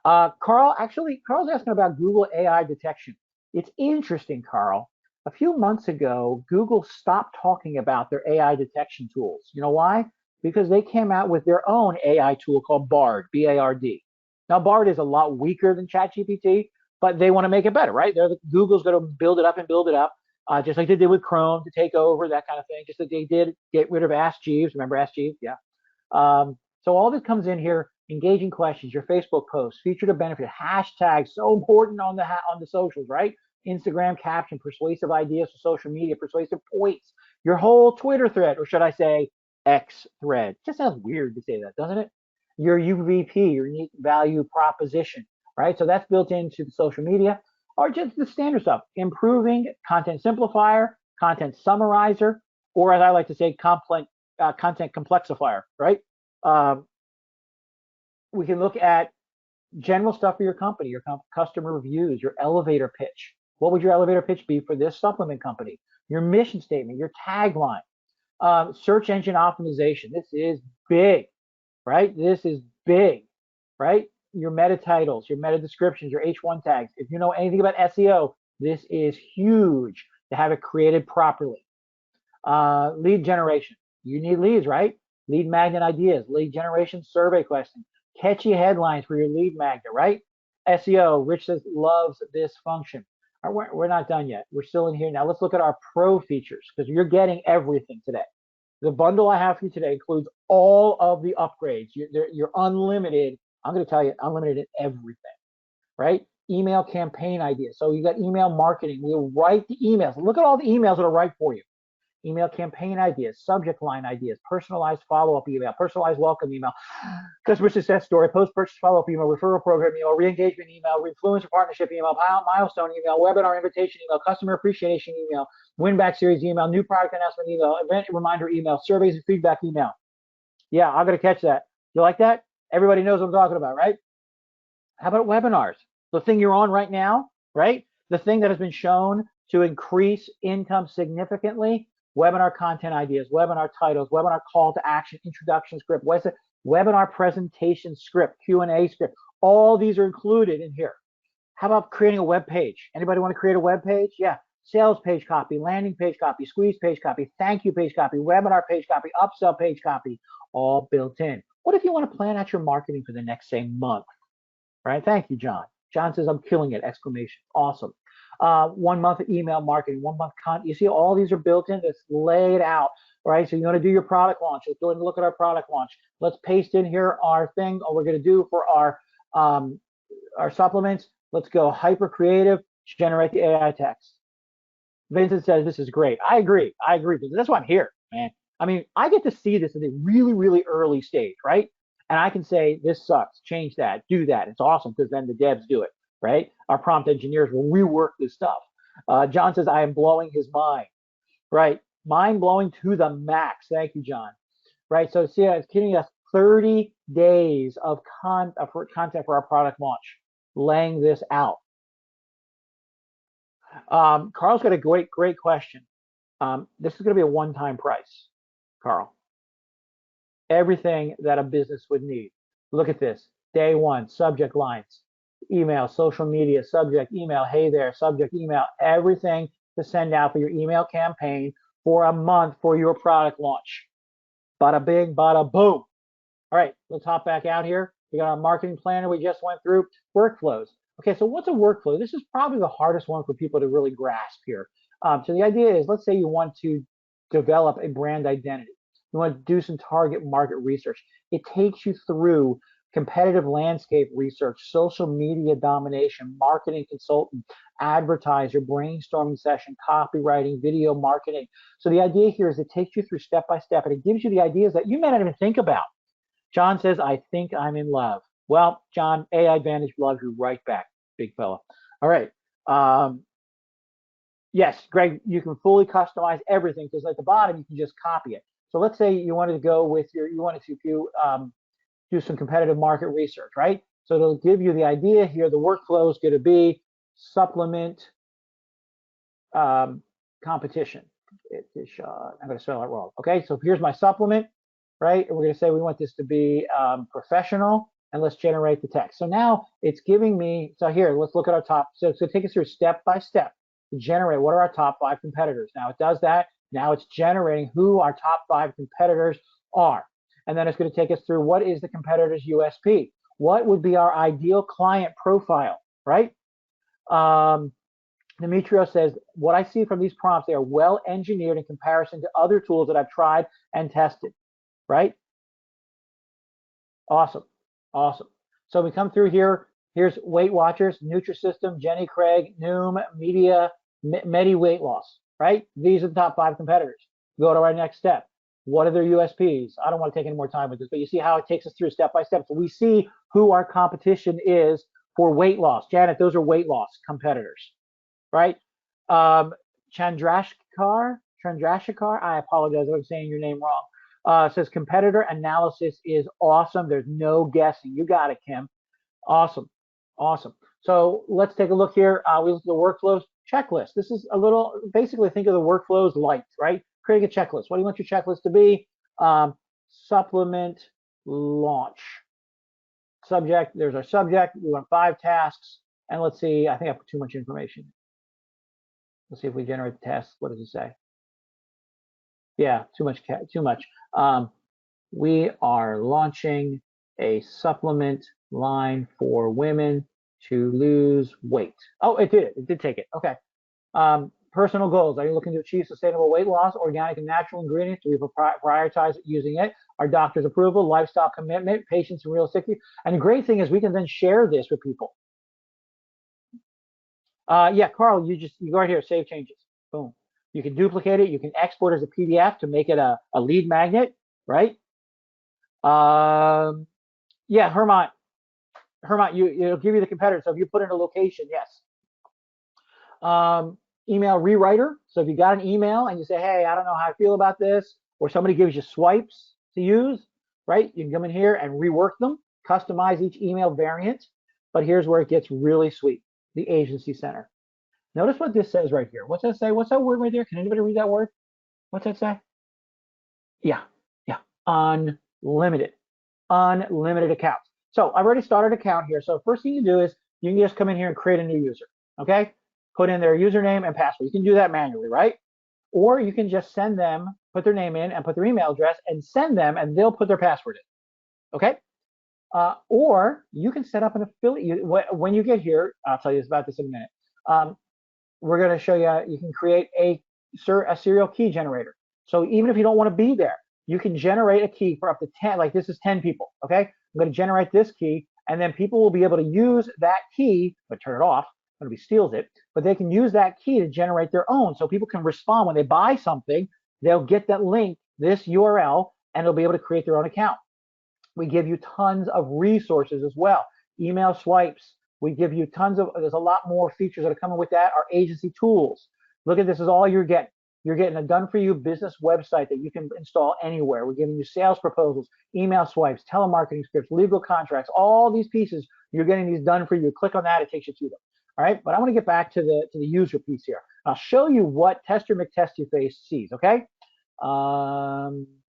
Carl's asking about Google AI detection. It's interesting, Carl. A few months ago, Google stopped talking about their AI detection tools. You know why? Because they came out with their own AI tool called Bard, B-A-R-D. Now, Bard is a lot weaker than ChatGPT, but they want to make it better, right? Google's going to build it up and build it up. Just like they did with Chrome to take over, that kind of thing. Just like they did get rid of Ask Jeeves. Remember Ask Jeeves? Yeah. So all this comes in here, engaging questions, your Facebook posts, feature to benefit, hashtags, so important on the socials, right? Instagram caption, persuasive ideas for social media, persuasive points, your whole Twitter thread, or should I say X thread. Just sounds weird to say that, doesn't it? Your UVP, your unique value proposition, right? So that's built into the social media. Or just the standard stuff, improving content simplifier, content summarizer, or as I like to say, content complexifier, right? We can look at general stuff for your company, your customer reviews, your elevator pitch. What would your elevator pitch be for this supplement company? Your mission statement, your tagline, search engine optimization. This is big, right? This is big, right? Your meta titles, your meta descriptions, your H1 tags. If you know anything about SEO, this is huge to have it created properly. Lead generation. You need leads, right? Lead magnet ideas, lead generation survey questions, catchy headlines for your lead magnet, right? SEO. Rich says loves this function. We're not done yet. We're still in here now. Let's look at our pro features because you're getting everything today. The bundle I have for you today includes all of the upgrades. You're unlimited. I'm going to tell you, unlimited in everything, right? Email campaign ideas. So you got email marketing. We'll write the emails. Look at all the emails that are right for you. Email campaign ideas, subject line ideas, personalized follow-up email, personalized welcome email, customer success story, post-purchase follow-up email, referral program email, re-engagement email, influencer partnership email, milestone email, webinar invitation email, customer appreciation email, win-back series email, new product announcement email, event reminder email, surveys and feedback email. Yeah, I'm going to catch that. You like that? Everybody knows what I'm talking about, right? How about webinars? The thing you're on right now, right? The thing that has been shown to increase income significantly. Webinar content ideas, webinar titles, webinar call to action, introduction script, webinar presentation script, Q&A script. All these are included in here. How about creating a web page? Anybody want to create a web page? Yeah. Sales page copy, landing page copy, squeeze page copy, thank you page copy, webinar page copy, upsell page copy, all built in. What if you want to plan out your marketing for the next, say, month? Right? Thank you, John. John says, I'm killing it, exclamation. Awesome. 1 month of email marketing, 1 month content. You see, all these are built in. It's laid out, right? So you want to do your product launch. Let's go and look at our product launch. Let's paste in here our thing, what we're going to do for our supplements. Let's go hyper creative, generate the AI text. Vincent says, this is great. I agree. That's why I'm here, man. I mean, I get to see this at a really, really early stage, right? And I can say, this sucks, change that, do that. It's awesome because then the devs do it, right? Our prompt engineers will rework this stuff. John says, I am blowing his mind, right? Mind blowing to the max. Thank you, John. Right, so see, it's giving us 30 days of content for our product launch, laying this out. Carl's got a great question. This is going to be a one-time price, Carl. Everything that a business would need. Look at this. Day one, subject lines, email, social media, subject, email, hey there, subject, email, everything to send out for your email campaign for a month for your product launch. Bada bing, bada boom. All right, let's hop back out here. We got our marketing planner we just went through, workflows. Okay, so what's a workflow? This is probably the hardest one for people to really grasp here. So the idea is, let's say you want to develop a brand identity. You want to do some target market research. It takes you through competitive landscape research, social media domination, marketing consultant, advertiser, brainstorming session, copywriting, video marketing. So the idea here is it takes you through step by step, and it gives you the ideas that you may not even think about. John says, I think I'm in love. Well, John, Aidvantage loves you right back, big fella. All right. Yes, Greg, you can fully customize everything because at the bottom, you can just copy it. So let's say you wanted to go with you wanted to do some competitive market research, right? So it'll give you the idea here. The workflow is going to be supplement competition. I'm going to spell it wrong. Okay, so here's my supplement, right? And we're going to say we want this to be professional, and let's generate the text. So now it's giving me, so here, let's look at our top. So it's going to take us through step by step to generate what are our top 5 competitors. Now it does that. Now it's generating who our top 5 competitors are. And then it's going to take us through what is the competitor's USP? What would be our ideal client profile, right? Demetrio says, what I see from these prompts, they are well engineered in comparison to other tools that I've tried and tested, right? Awesome, awesome. So we come through here. Here's Weight Watchers, Nutrisystem, Jenny Craig, Noom, Media, Medi Weight Loss, right? These are the top 5 competitors. Go to our next step. What are their USPs? I don't want to take any more time with this, but you see how it takes us through step by step. So we see who our competition is for weight loss. Janet, those are weight loss competitors, right? Chandrashkar, I apologize if I'm saying your name wrong. Says competitor analysis is awesome. There's no guessing. You got it, Kim. Awesome. Awesome. So let's take a look here. We look at the workflows checklist. This is a little, basically think of the workflows light, right? Creating a checklist. What do you want your checklist to be? Supplement launch. Subject, there's our subject. We want 5 tasks. And let's see, I think I put too much information. Let's see if we generate the task. What does it say? Yeah, too much, too much. We are launching a supplement line for women to lose weight. Oh, it did. It did take it. Okay. Personal goals. Are you looking to achieve sustainable weight loss, organic and natural ingredients? Do we prioritize using it? Our doctor's approval, lifestyle commitment, patience and real safety. And the great thing is we can then share this with people. Yeah, Carl, you go right here, save changes. Boom. You can duplicate it. You can export as a PDF to make it a lead magnet, right? Yeah, Hermont, it'll give you the competitor. So if you put in a location, yes. Email rewriter. So if you got an email and you say, hey, I don't know how I feel about this, or somebody gives you swipes to use, right? You can come in here and rework them, customize each email variant. But here's where it gets really sweet, the agency center. Notice what this says right here. What's that say? What's that word right there? Can anybody read that word? What's that say? Yeah, unlimited accounts. So I've already started an account here. So first thing you do is you can just come in here and create a new user, okay? Put in their username and password. You can do that manually, right? Or you can just send them, put their name in and put their email address and send them and they'll put their password in, okay? Or you can set up an affiliate. When you get here, I'll tell you about this in a minute. We're gonna show you, you can create a serial key generator. So even if you don't wanna be there, you can generate a key for up to 10, like this is 10 people, okay? I'm gonna generate this key and then people will be able to use that key, but turn it off, nobody steals it, but they can use that key to generate their own. So people can respond when they buy something, they'll get that link, this URL, and they'll be able to create their own account. We give you tons of resources as well. Email swipes, we give you tons of, there's a lot more features that are coming with that. Our agency tools. Look at this, is all you're getting. You're getting a done-for-you business website that you can install anywhere. We're giving you sales proposals, email swipes, telemarketing scripts, legal contracts, all these pieces. You're getting these done for you. Click on that, it takes you to them. All right, but I want to get back to the user piece here. I'll show you what Tester McTestyface sees. Okay,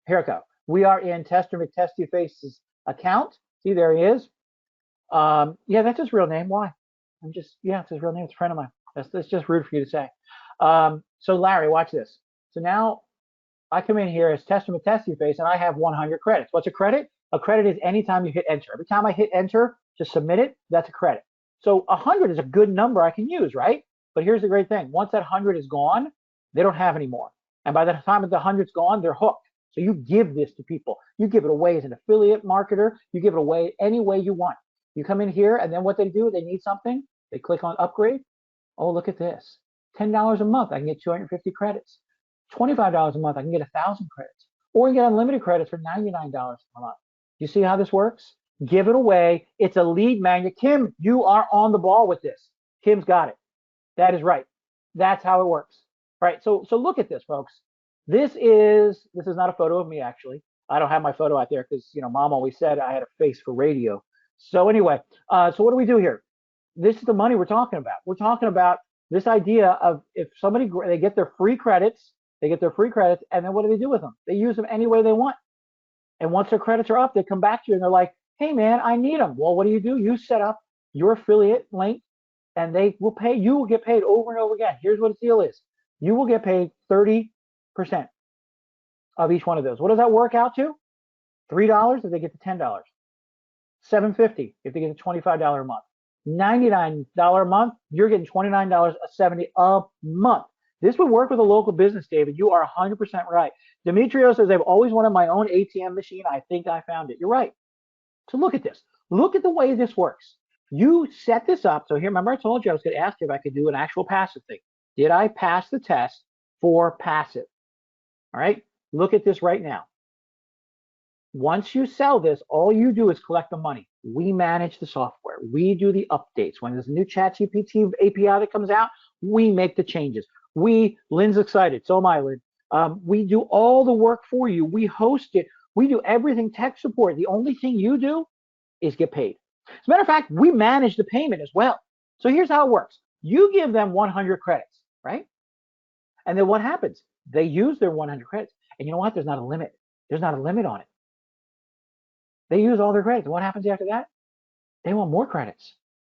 here it goes. We are in Tester McTestyface's account. See, there he is. Yeah, that's his real name. Why? Yeah, it's his real name. It's a friend of mine. That's just rude for you to say. So Larry, watch this. So now I come in here as Tester McTestyface and I have 100 credits. What's a credit? A credit is anytime you hit enter. Every time I hit enter to submit it, that's a credit. So 100 is a good number I can use, right? But here's the great thing. Once that 100 is gone, they don't have any more. And by the time the 100's gone, they're hooked. So you give this to people. You give it away as an affiliate marketer. You give it away any way you want. You come in here and then what they do, they need something. They click on upgrade. Oh, look at this. $10 a month, I can get 250 credits. $25 a month, I can get 1,000 credits. Or you get unlimited credits for $99 a month. You see how this works? Give it away. It's a lead magnet. Kim, you are on the ball with this. Kim's got it. That is right. That's how it works. All right, so look at this, folks. This is not a photo of me, actually. I don't have my photo out there because, Mom always said I had a face for radio. So anyway, so what do we do here? This is the money we're talking about. We're talking about this idea of if somebody, they get their free credits, and then what do they do with them? They use them any way they want. And once their credits are up, they come back to you and they're like, hey man, I need them. Well, what do? You set up your affiliate link and they will pay, you will get paid over and over again. Here's what the deal is. You will get paid 30% of each one of those. What does that work out to? $3 if they get to $10. $7.50 if they get to $25 a month. $99 a month, you're getting $29.70 a month. This would work with a local business, David. You are 100% right. Demetrio says, I've always wanted my own ATM machine. I think I found it. You're right. So look at this. Look at the way this works. You set this up. So here, remember I told you I was going to ask you if I could do an actual passive thing. Did I pass the test for passive? All right. Look at this right now. Once you sell this, all you do is collect the money. We manage the software. We do the updates. When there's a new ChatGPT API that comes out, we make the changes. Lynn's excited. So am I, Lynn. We do all the work for you. We host it. We do everything tech support. The only thing you do is get paid. As a matter of fact, we manage the payment as well. So here's how it works. You give them 100 credits, right? And then what happens? They use their 100 credits. And you know what? There's not a limit. There's not a limit on it. They use all their credits. And what happens after that? They want more credits.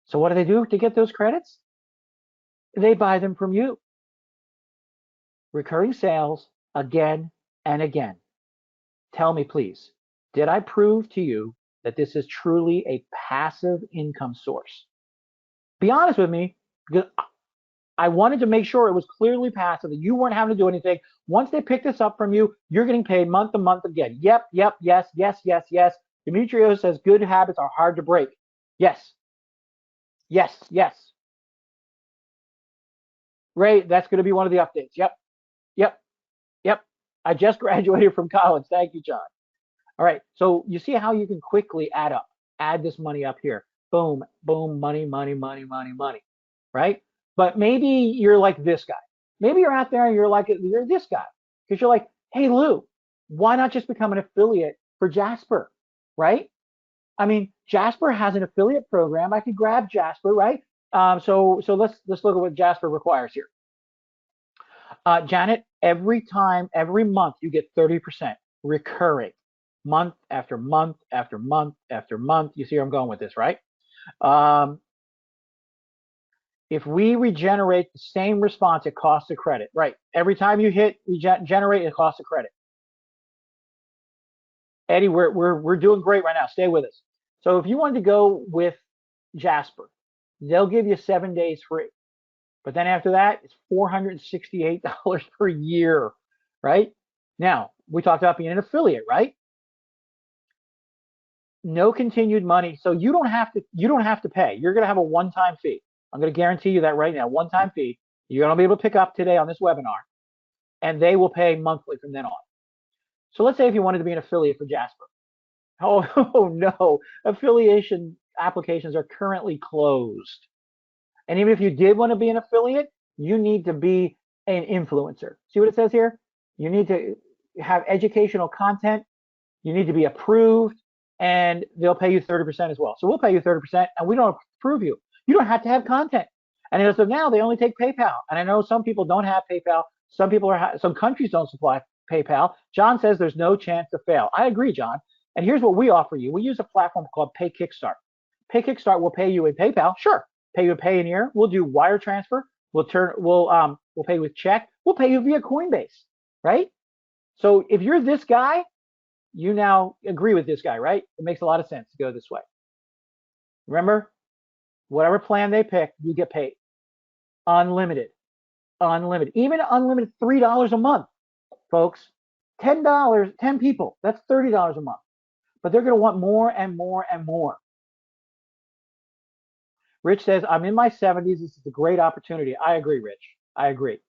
So what do they do to get those credits? They buy them from you. Recurring sales again and again. Tell me, please, did I prove to you that this is truly a passive income source? Be honest with me, because I wanted to make sure it was clearly passive, that you weren't having to do anything. Once they pick this up from you, you're getting paid month to month again. Yep, yes, yes, yes, yes. Demetrio says good habits are hard to break. Yes, yes, yes. Ray, that's going to be one of the updates. Yep, yep, yep. I just graduated from college. Thank you, John. All right, so you see how you can quickly add this money up here. Boom, boom, money, money, money, money, money, right? But maybe you're like this guy. Maybe you're out there and you're this guy because you're like, hey, Lou, why not just become an affiliate for Jasper, right? I mean, Jasper has an affiliate program. I could grab Jasper, right? So let's look at what Jasper requires here. Janet, every month you get 30% recurring, month after month after month after month. You see where I'm going with this, right? If we regenerate the same response, it costs a credit, right? Every time you hit regenerate, it costs a credit. Eddie, we're doing great right now. Stay with us. So if you wanted to go with Jasper, they'll give you 7 days free. But then after that, it's $468 per year, right? Now, we talked about being an affiliate, right? No continued money. So you don't have to pay. You're going to have a one-time fee. I'm going to guarantee you that right now, one-time fee. You're going to be able to pick up today on this webinar, and they will pay monthly from then on. So let's say if you wanted to be an affiliate for Jasper. Oh no, affiliation applications are currently closed. And even if you did want to be an affiliate, you need to be an influencer. See what it says here? You need to have educational content. You need to be approved, and they'll pay you 30% as well. So we'll pay you 30%, and we don't approve you. You don't have to have content. And as of now, they only take PayPal. And I know some people don't have PayPal. Some countries don't supply PayPal. John says there's no chance to fail. I agree, John. And here's what we offer you. We use a platform called Pay Kickstart. Pay Kickstart will pay you in PayPal, sure. Pay you a Payoneer. We'll do wire transfer. We'll pay with check. We'll pay you via Coinbase, right? So if you're this guy, you now agree with this guy, right? It makes a lot of sense to go this way. Remember, whatever plan they pick, you get paid. Unlimited. Even unlimited $3 a month, folks. $10, 10 people, that's $30 a month. But they're going to want more and more and more. Rich says, I'm in my 70s. This is a great opportunity. I agree, Rich. I agree.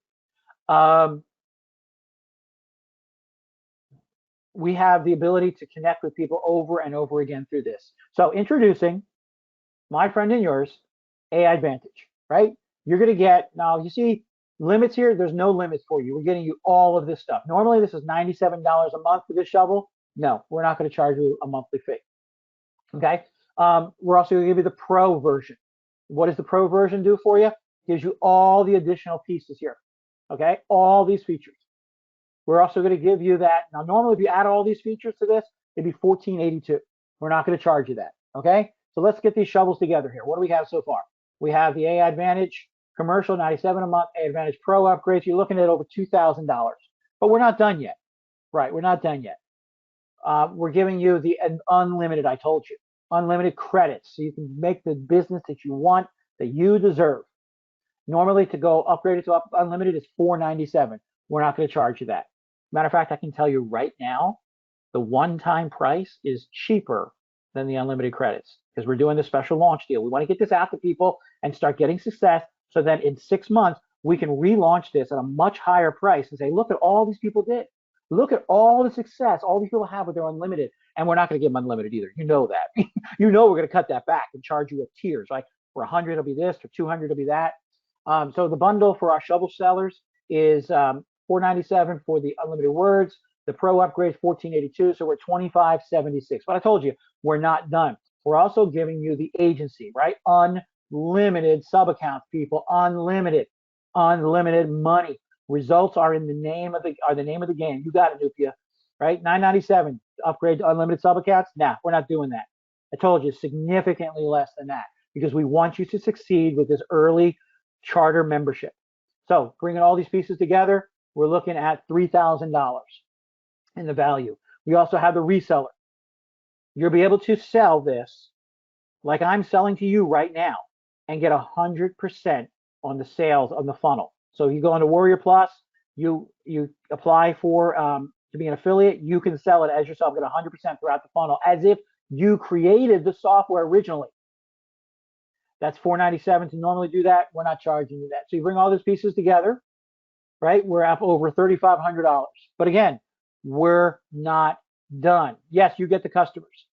We have the ability to connect with people over and over again through this. So introducing my friend and yours, Aidvantage, right? You're going to get, now you see limits here. There's no limits for you. We're getting you all of this stuff. Normally this is $97 a month for this shovel. No, we're not going to charge you a monthly fee. Okay. We're also going to give you the pro version. What does the pro version do for you? It gives you all the additional pieces here. Okay. All these features. We're also going to give you that. Now, normally if you add all these features to this, it'd be $14.82. We're not going to charge you that. Okay. So let's get these shovels together here. What do we have so far? We have the Aidvantage commercial, $97 a month, Aidvantage Pro upgrades. You're looking at over $2,000. But we're not done yet. Right. We're not done yet. We're giving you the unlimited, I told you, unlimited credits. So you can make the business that you want, that you deserve. Normally to go upgrade it to unlimited is $497. We're not going to charge you that. Matter of fact, I can tell you right now, the one-time price is cheaper than the unlimited credits because we're doing the special launch deal. We want to get this out to people and start getting success so that in 6 months, we can relaunch this at a much higher price and say, look at all these people did. Look at all the success all these people have with their unlimited. And we're not going to give them unlimited either. You know that. You know we're going to cut that back and charge you with tiers. Like for 100, it'll be this. For 200, it'll be that. So the bundle for our shovel sellers is $497 for the unlimited words. The Pro upgrade is $1482, so we're $2576. But I told you, we're not done. We're also giving you the agency, right? Unlimited sub accounts, people. Unlimited money. Results are in the name of the game. You got it, Nupia, right? $997 upgrade to unlimited sub accounts. Nah, we're not doing that. I told you, significantly less than that, because we want you to succeed with this early charter membership. So bringing all these pieces together, we're looking at $3,000 in the value. We also have the reseller. You'll be able to sell this like I'm selling to you right now and get 100% on the sales on the funnel. So you go into Warrior Plus, you apply for to be an affiliate, you can sell it as yourself, get 100% throughout the funnel as if you created the software originally. That's $497 to normally do that. We're not charging you that. So you bring all those pieces together, right? We're up over $3,500. But again, we're not done. Yes, you get the customers.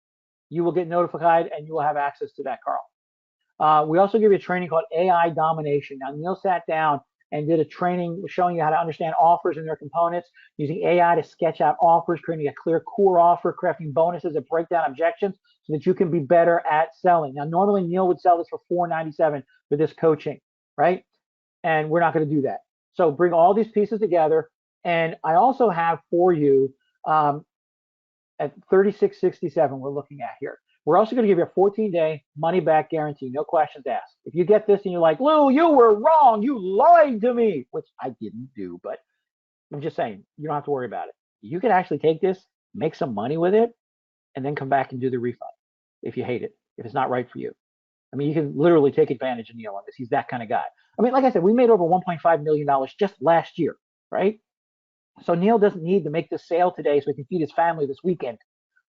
You will get notified and you will have access to that, Carl. We also give you a training called AI Domination. Now, Neil sat down and did a training showing you how to understand offers and their components, using AI to sketch out offers, creating a clear core offer, crafting bonuses and break down objections so that you can be better at selling. Now, normally Neil would sell this for $497 for this coaching, right? And we're not going to do that. So bring all these pieces together. And I also have for you at $36.67 we're looking at here. We're also going to give you a 14-day money-back guarantee, no questions asked. If you get this and you're like, Lou, you were wrong, you lied to me, which I didn't do, but I'm just saying, you don't have to worry about it. You can actually take this, make some money with it, and then come back and do the refund if you hate it, if it's not right for you. I mean, you can literally take advantage of Neil on this. He's that kind of guy. I mean, like I said, we made over $1.5 million just last year, right? So Neil doesn't need to make this sale today so he can feed his family this weekend,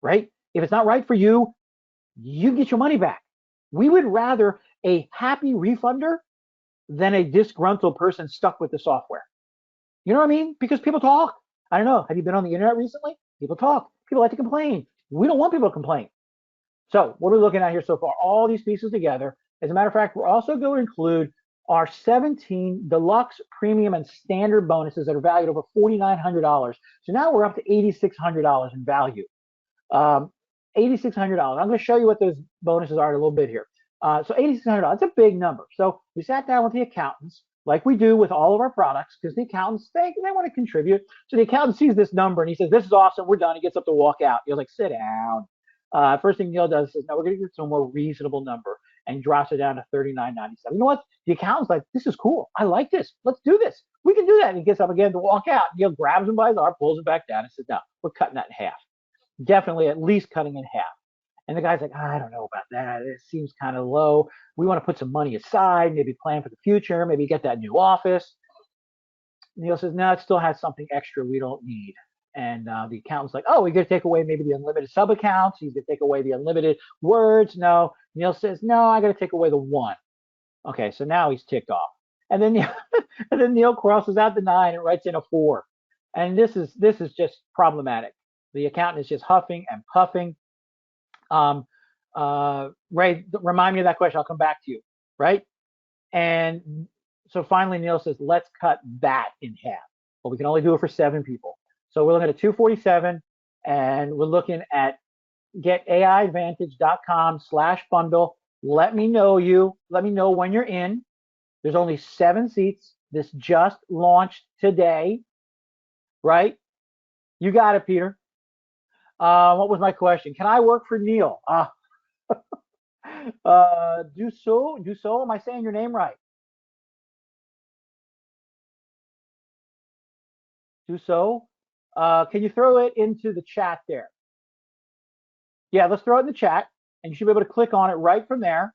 right? If it's not right for you, you get your money back. We would rather a happy refunder than a disgruntled person stuck with the software. You know what I mean? Because people talk. I don't know. Have you been on the internet recently? People talk. People like to complain. We don't want people to complain. So what are we looking at here so far? All these pieces together. As a matter of fact, we're also going to include our 17 deluxe, premium, and standard bonuses that are valued over $4,900. So now we're up to $8,600 in value. $8,600. I'm going to show you what those bonuses are in a little bit here. So $8,600, it's a big number. So we sat down with the accountants, like we do with all of our products, because the accountants, they want to contribute. So the accountant sees this number and he says, this is awesome, we're done. He gets up to walk out. He's like, sit down. First thing Neil does is, no, we're going to get to a more reasonable number, and drops it down to $39.97. You know what? The accountant's like, this is cool. I like this. Let's do this. We can do that. And he gets up again to walk out. Neil grabs him by his arm, pulls him back down, and says, no, we're cutting that in half. Definitely at least cutting in half. And the guy's like, I don't know about that. It seems kind of low. We want to put some money aside, maybe plan for the future, maybe get that new office. Neil says, no, it still has something extra we don't need. And the accountant's like, oh, we're going to take away maybe the unlimited sub accounts. He's going to take away the unlimited words. No. Neil says, no, I got to take away the one. Okay, so now he's ticked off. And then and then Neil crosses out the 9 and writes in a 4. And this is just problematic. The accountant is just huffing and puffing. Ray, remind me of that question. I'll come back to you, right? And so finally Neil says, let's cut that in half. But we can only do it for 7 people. So we're looking at 247, and we're looking at getaiadvantage.com/bundle. Let me know when you're in. There's only 7 seats. This just launched today, right? You got it, Peter. What was my question? Can I work for Neil? Do so. Am I saying your name right? Do so. Can you throw it into the chat there? Yeah, let's throw it in the chat, and you should be able to click on it right from there.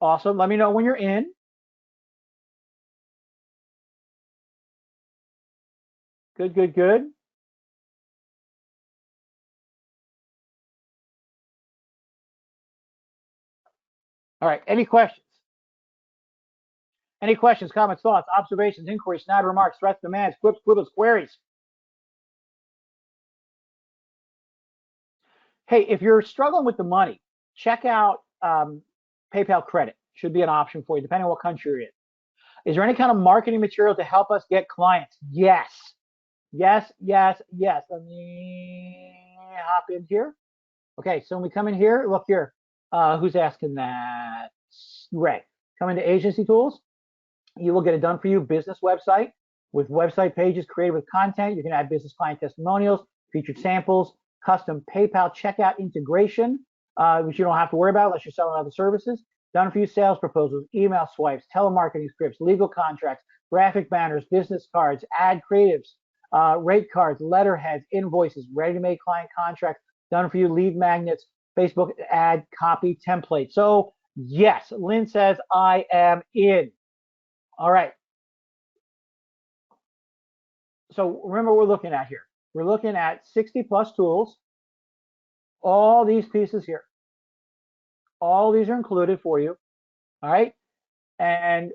Awesome. Let me know when you're in. Good, good, good. All right. Any questions? Any questions, comments, thoughts, observations, inquiries, snide remarks, threats, demands, quips, quibbles, queries? Hey, if you're struggling with the money, check out PayPal Credit. should be an option for you, depending on what country you're in. Is there any kind of marketing material to help us get clients? Yes. Yes, yes, yes. Let me hop in here. Okay, so when we come in here, look here. Who's asking that? Ray. Come into agency tools. You will get a done for you business website with website pages created with content. You can add business client testimonials, featured samples, custom PayPal checkout integration, which you don't have to worry about unless you're selling other services. Done for you sales proposals, email swipes, telemarketing scripts, legal contracts, graphic banners, business cards, ad creatives, rate cards, letterheads, invoices, ready-to-make client contracts, done for you lead magnets, Facebook ad copy template. So yes, Lynn says I am in. All right. So remember what we're looking at here. We're looking at 60 plus tools. All these pieces here. All these are included for you. All right. And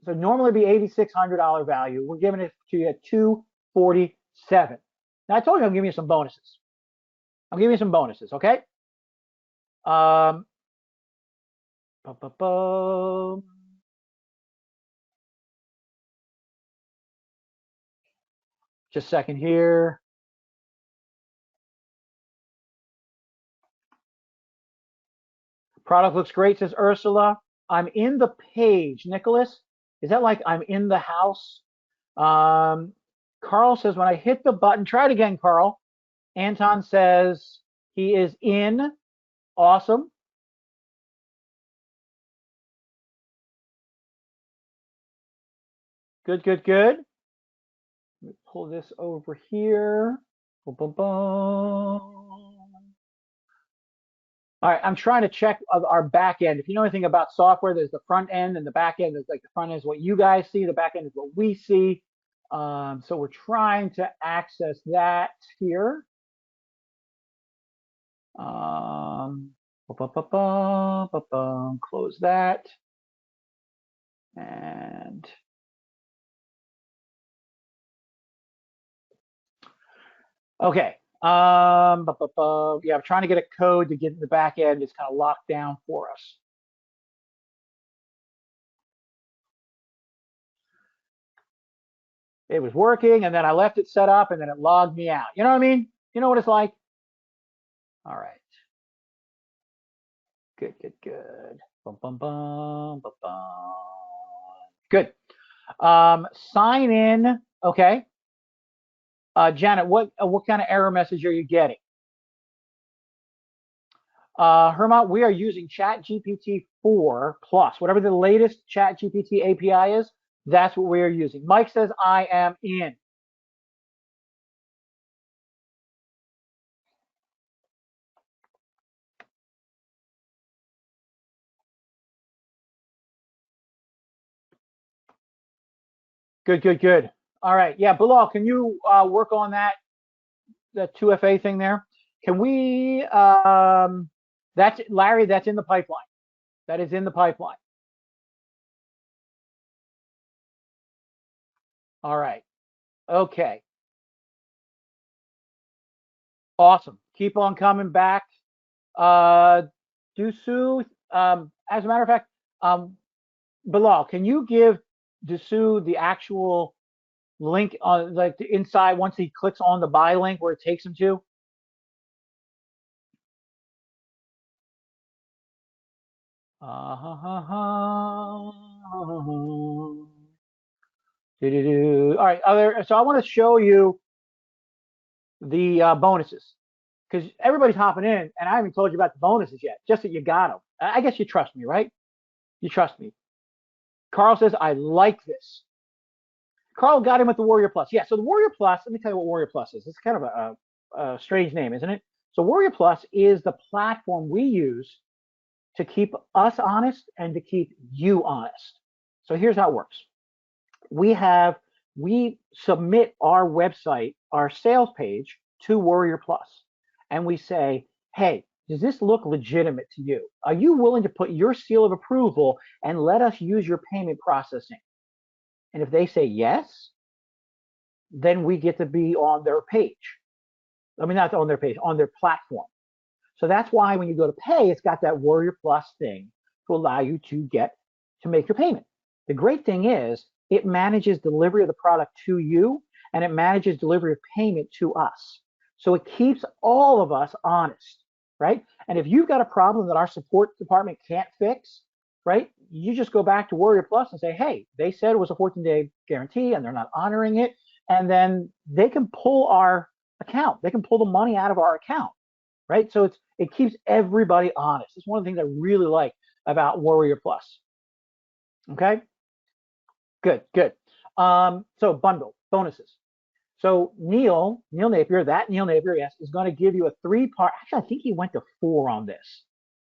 so normally be $8,600 value. We're giving it to you at $247. Now I told you I'm giving you some bonuses. I'm giving you some bonuses, okay? Just a second here. Product looks great, says Ursula. I'm in the page. Nicholas, is that like I'm in the house? Carl says when I hit the button, try it again, Carl. Anton says he is in. Awesome. Good, good, good. Let me pull this over here. Boom, boom, boom. All right, I'm trying to check our back end. If you know anything about software, there's the front end and the back end. Is like the front end is what you guys see, the back end is what we see. So we're trying to access that here. Close that. And okay. Yeah, I'm trying to get a code to get in the back end. It's kind of locked down for us. It was working, and then I left it set up, and then it logged me out. You know what I mean? You know what it's like? All right. Good, good, good. Bum, bum, bum, bum, bum. Good. Sign in. Okay. Janet, what kind of error message are you getting? Hermont, we are using ChatGPT 4 Plus. Whatever the latest ChatGPT API is, that's what we are using. Mike says, I am in. Good, good, good. All right. Yeah, Bilal, can you work on that 2FA thing there? Can we, that's, Larry, that's in the pipeline. That is in the pipeline. All right. Okay. Awesome. Keep on coming back. Dusu, as a matter of fact, Bilal, can you give Dusu the actual link on like the inside once he clicks on the buy link where it takes him to? All right, so I want to show you the bonuses because everybody's hopping in and I haven't told you about the bonuses yet, just that you got them. I guess you trust me, right? You trust me. Carl says, I like this. Carl got him with the Warrior Plus. Yeah, so the Warrior Plus, let me tell you what Warrior Plus is. It's kind of a strange name, isn't it? So Warrior Plus is the platform we use to keep us honest and to keep you honest. So here's how it works. We submit our website, our sales page to Warrior Plus, and we say, hey, does this look legitimate to you? Are you willing to put your seal of approval and let us use your payment processing? And if they say yes, then we get to be on their page. I mean, not on their page, on their platform. So that's why when you go to pay, it's got that Warrior Plus thing to allow you to make your payment. The great thing is it manages delivery of the product to you, and it manages delivery of payment to us. So it keeps all of us honest, right? And if you've got a problem that our support department can't fix, right, you just go back to Warrior Plus and say, hey, they said it was a 14-day guarantee and they're not honoring it. And then they can pull our account. They can pull the money out of our account, right? So it keeps everybody honest. It's one of the things I really like about Warrior Plus. Okay, good, good. So bundle bonuses. So Neil Napier, yes, is going to give you a 3-part. Actually, I think he went to 4 on this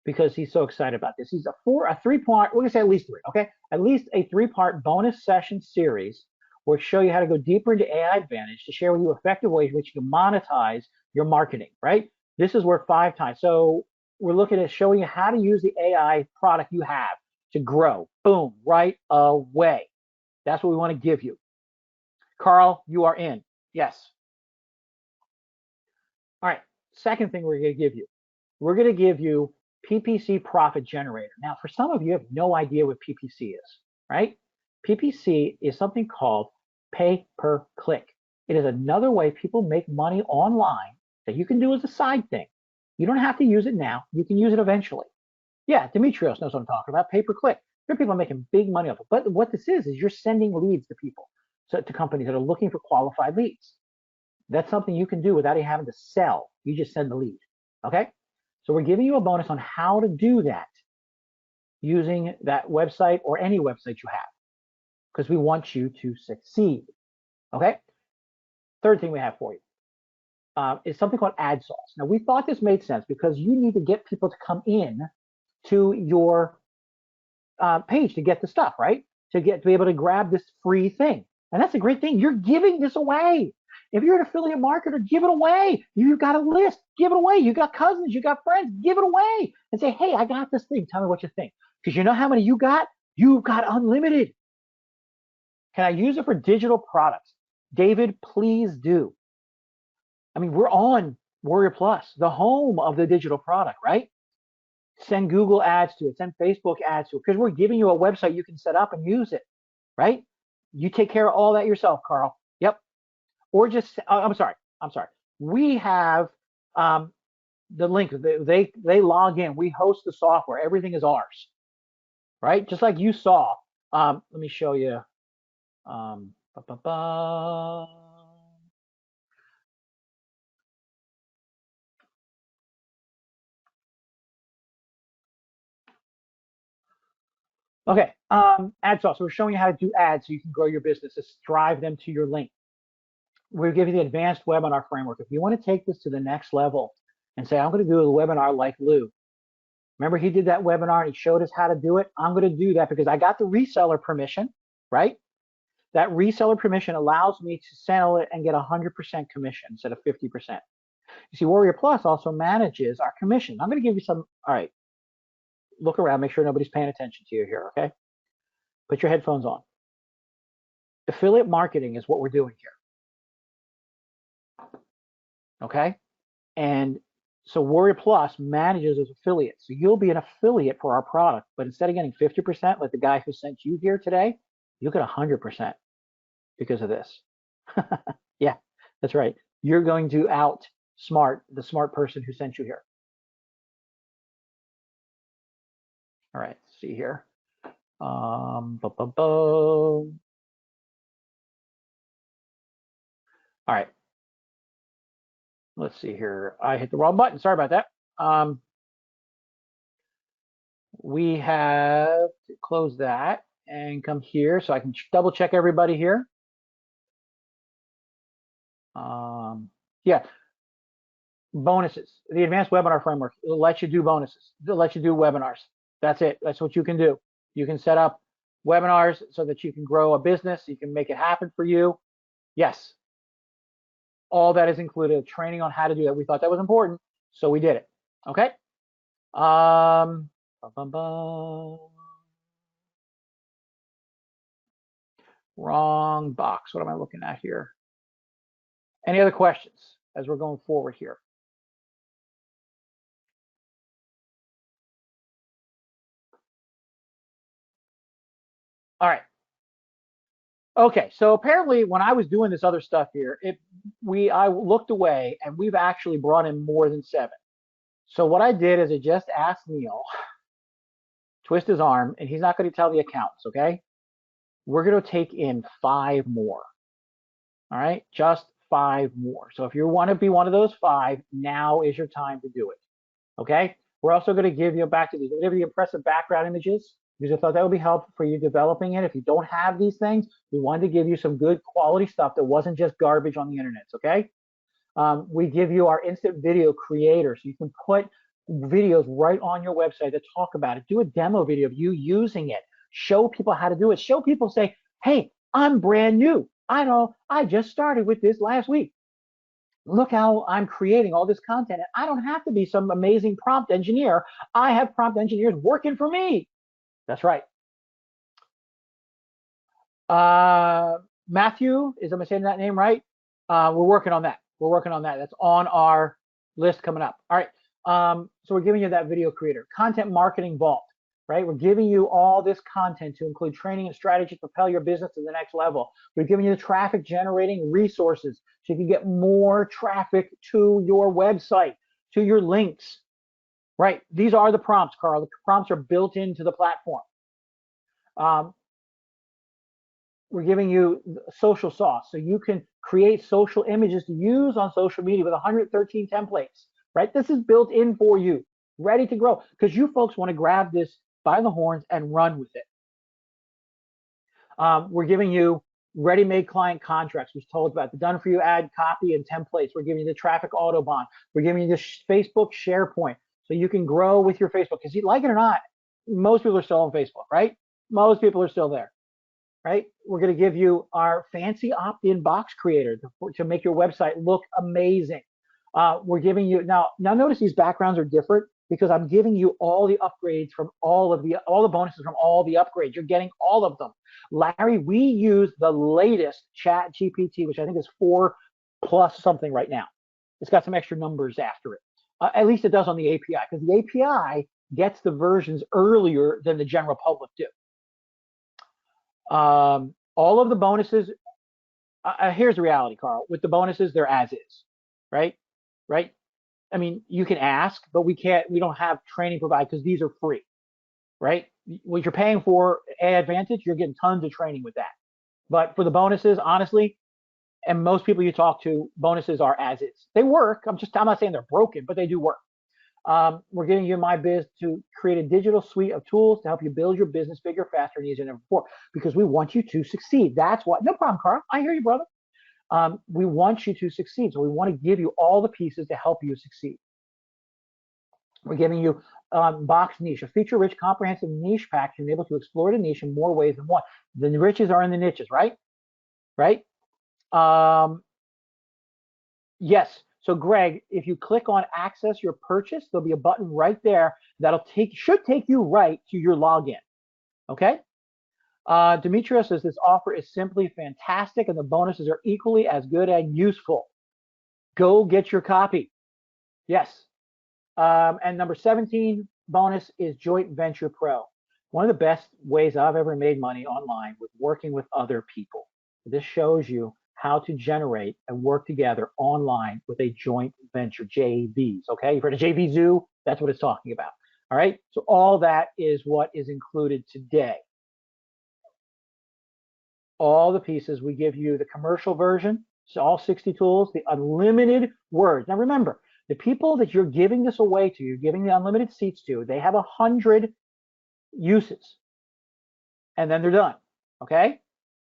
because he's so excited about this. He's a 3-part. We're gonna say at least 3. Okay, at least a 3-part bonus session series will show you how to go deeper into AI Advantage to share with you effective ways in which you can monetize your marketing. Right. This is worth 5 times. So we're looking at showing you how to use the AI product you have to grow. Boom, right away. That's what we want to give you. Carl, you are in. Yes. All right. Second thing we're going to give you PPC Profit Generator. Now, for some of you have no idea what PPC is, right? PPC is something called pay per click. It is another way people make money online that you can do as a side thing. You don't have to use it now. You can use it eventually. Yeah, Demetrios knows what I'm talking about. Pay per click. There are people making big money off it. But what this is you're sending leads to people, to companies that are looking for qualified leads. That's something you can do without even having to sell. You just send the lead. Okay? So we're giving you a bonus on how to do that using that website or any website you have, because we want you to succeed. Okay? Third thing we have for you is something called ad sauce. Now, we thought this made sense because you need to get people to come in to your page to get the stuff, right? To be able to grab this free thing. And that's a great thing. You're giving this away. If you're an affiliate marketer, give it away. You've got a list, give it away. You got cousins, you got friends, give it away. And say, hey, I got this thing. Tell me what you think. Because you know how many you got? You've got unlimited. Can I use it for digital products? David, please do. I mean, we're on Warrior Plus, the home of the digital product, right? Send Google ads to it, send Facebook ads to it, because we're giving you a website you can set up and use it, right? You take care of all that yourself, Carl. Yep. Or just, I'm sorry. We have the link. They log in. We host the software. Everything is ours, right? Just like you saw. Let me show you. Ba, ba, ba. Okay, ad sauce. So we're showing you how to do ads so you can grow your business. Just drive them to your link. We're giving the advanced webinar framework. If you want to take this to the next level and say, I'm going to do a webinar like Lou. Remember, he did that webinar and he showed us how to do it. I'm going to do that because I got the reseller permission, right? That reseller permission allows me to sell it and get 100% commission instead of 50%. You see, Warrior Plus also manages our commission. I'm going to give you some. All right, look around, make sure nobody's paying attention to you here, okay? Put your headphones on. Affiliate marketing is what we're doing here, okay? And so Warrior Plus manages as affiliates. So you'll be an affiliate for our product, but instead of getting 50% like the guy who sent you here today, you'll get 100% because of this. Yeah, that's right. You're going to outsmart the smart person who sent you here. All right, let's see here. All right. Let's see here. I hit the wrong button. Sorry about that. We have to close that and come here so I can double check everybody here. Yeah. Bonuses. The advanced webinar framework will let you do bonuses. It'll let you do webinars. That's it. That's what you can do. You can set up webinars so that you can grow a business. You can make it happen for you. Yes. All that is included. Training on how to do that. We thought that was important, so we did it. Okay. Wrong box. What am I looking at here? Any other questions as we're going forward here? All right. Okay, so apparently when I was doing this other stuff here, I looked away and we've actually brought in more than 7. So what I did is I just asked Neil, twist his arm, and he's not going to tell the accountants, okay? We're going to take in 5 more. All right, just 5 more. So if you want to be one of those 5, now is your time to do it. Okay. We're also going to give you back to these, give you the impressive background images because I thought that would be helpful for you developing it. If you don't have these things, we wanted to give you some good quality stuff that wasn't just garbage on the internet. Okay. We give you our instant video creator so you can put videos right on your website that talk about it. Do a demo video of you using it. Show people how to do it. Show people, say, hey, I'm brand new. I just started with this last week. Look how I'm creating all this content. And I don't have to be some amazing prompt engineer. I have prompt engineers working for me. That's right. Matthew, am I saying that name right? We're working on that. We're working on that. That's on our list coming up. All right. So we're giving you that video creator, content marketing vault, right? We're giving you all this content to include training and strategy to propel your business to the next level. We're giving you the traffic generating resources so you can get more traffic to your website, to your links, right? These are the prompts, Carl. The prompts are built into the platform. We're giving you social sauce so you can create social images to use on social media with 113 templates, right? This is built in for you, ready to grow, because you folks want to grab this by the horns and run with it. We're giving you ready-made client contracts. We've told about the done-for-you ad copy and templates. We're giving you the traffic Autobahn. We're giving you the Facebook SharePoint so you can grow with your Facebook. Because like it or not, most people are still on Facebook, right? Most people are still there. Right? We're going to give you our fancy opt-in box creator to make your website look amazing. We're giving you now notice these backgrounds are different because I'm giving you all the upgrades from all the bonuses from all the upgrades. You're getting all of them. Larry, we use the latest Chat GPT, which I think is 4 plus something right now. It's got some extra numbers after it. At least it does on the API, because the API gets the versions earlier than the general public do. All of the bonuses, here's the reality, Carl. With the bonuses, they're as is, right? Right? I mean, you can ask, but we don't have training provided because these are free, right? What you're paying for Aidvantage, you're getting tons of training with that. But for the bonuses, honestly, and most people you talk to, bonuses are as is. They work. I'm not saying they're broken, but they do work. We're giving you My Biz to create a digital suite of tools to help you build your business bigger, faster, and easier than ever before, because we want you to succeed. That's what. No problem, Carl. I hear you, brother. We want you to succeed. So we want to give you all the pieces to help you succeed. We're giving you Box Niche, a feature-rich, comprehensive niche pack to enable to explore the niche in more ways than one. The riches are in the niches, right? Right? Yes. So Greg, if you click on access your purchase, there'll be a button right there that'll should take you right to your login. Okay. Demetria says this offer is simply fantastic and the bonuses are equally as good and useful. Go get your copy. Yes. And number 17 bonus is Joint Venture Pro. One of the best ways I've ever made money online with working with other people. This shows you how to generate and work together online with a joint venture, JVs. Okay, you've heard of JV Zoo? That's what it's talking about. All right, so all that is what is included today. All the pieces, we give you the commercial version, so all 60 tools, the unlimited words. Now remember, the people that you're giving this away to, you're giving the unlimited seats to, they have 100 uses, and then they're done. Okay,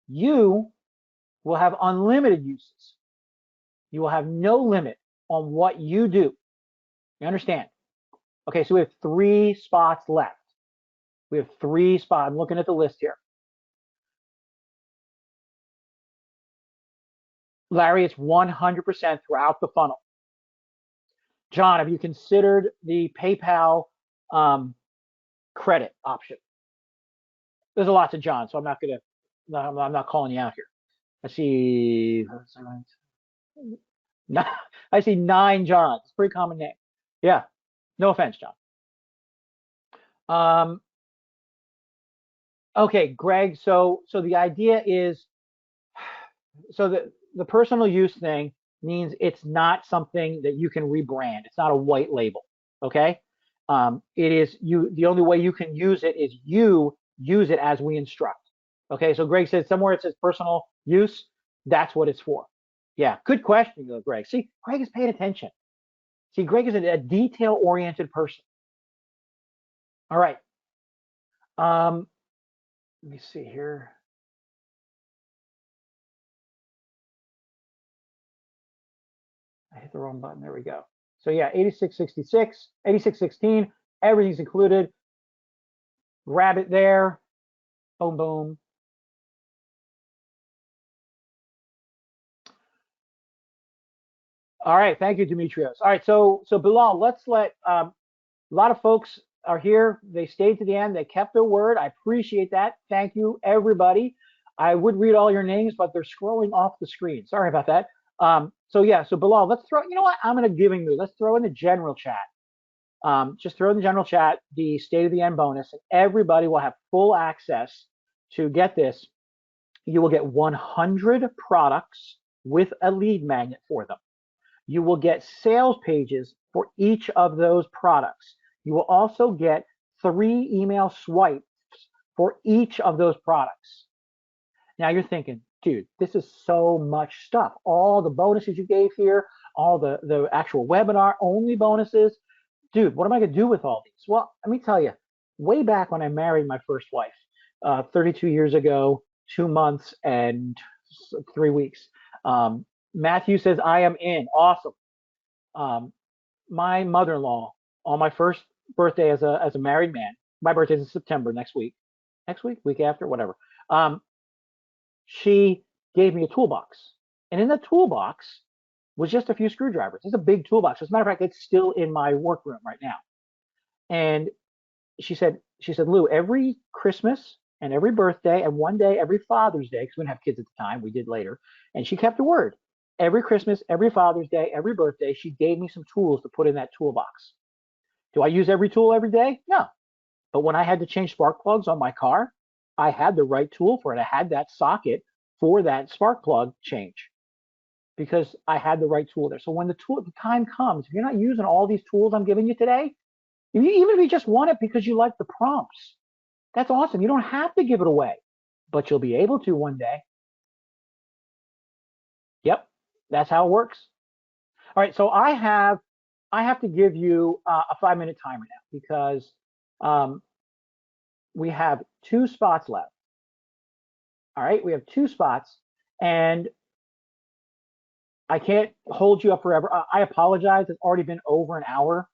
you will have unlimited uses. You will have no limit on what you do. You understand? Okay, so we have 3 spots left. We have 3 spots. I'm looking at the list here. Larry, it's 100% throughout the funnel. John, have you considered the PayPal credit option? There's a lot to John, so I'm not calling you out here. I see. I see 9 Johns. It's a pretty common name. Yeah. No offense, John. Okay, Greg. So the idea is, so the personal use thing means it's not something that you can rebrand. It's not a white label. Okay. It is you. The only way you can use it is you use it as we instruct. Okay. So Greg said somewhere it says personal use. That's what it's for. Yeah. Good question, Greg. See, Greg is paying attention. See, Greg is a detail oriented person. All right. Um, let me see here. I hit the wrong button. There we go. So yeah, 8666, 8616, everything's included. Grab it there. Boom, boom. All right. Thank you, Demetrios. All right. So Bilal, let's let a lot of folks are here. They stayed to the end. They kept their word. I appreciate that. Thank you, everybody. I would read all your names, but they're scrolling off the screen. Sorry about that. So yeah, so Bilal, let's throw, you know what? I'm going to giving you, let's throw in the general chat. Just throw in the general chat the state of the end bonus, and everybody will have full access to get this. You will get 100 products with a lead magnet for them. You will get sales pages for each of those products. You will also get 3 email swipes for each of those products. Now you're thinking, dude, this is so much stuff. All the bonuses you gave here, all the actual webinar only bonuses. Dude, what am I going to do with all these? Well, let me tell you, way back when I married my first wife, 32 years ago, 2 months and 3 weeks, Matthew says, I am in. Awesome. Um, my mother-in-law, on my first birthday as a married man, my birthday is in September next week after, whatever. Um, she gave me a toolbox, and in the toolbox was just a few screwdrivers. It's a big toolbox. As a matter of fact, it's still in my workroom right now. And she said, Lou, every Christmas and every birthday and one day every Father's Day, because we didn't have kids at the time, we did later, and she kept her word. Every Christmas, every Father's Day, every birthday, she gave me some tools to put in that toolbox. Do I use every tool every day? No. But when I had to change spark plugs on my car, I had the right tool for it. I had that socket for that spark plug change because I had the right tool there. So when the time comes, if you're not using all these tools I'm giving you today, even if you just want it because you like the prompts, that's awesome. You don't have to give it away, but you'll be able to one day. Yep, that's how it works. All right, so I have to give you a 5-minute timer now because um, we have 2 spots left. All right, we have 2 spots, and I can't hold you up forever. I apologize. It's already been over an hour,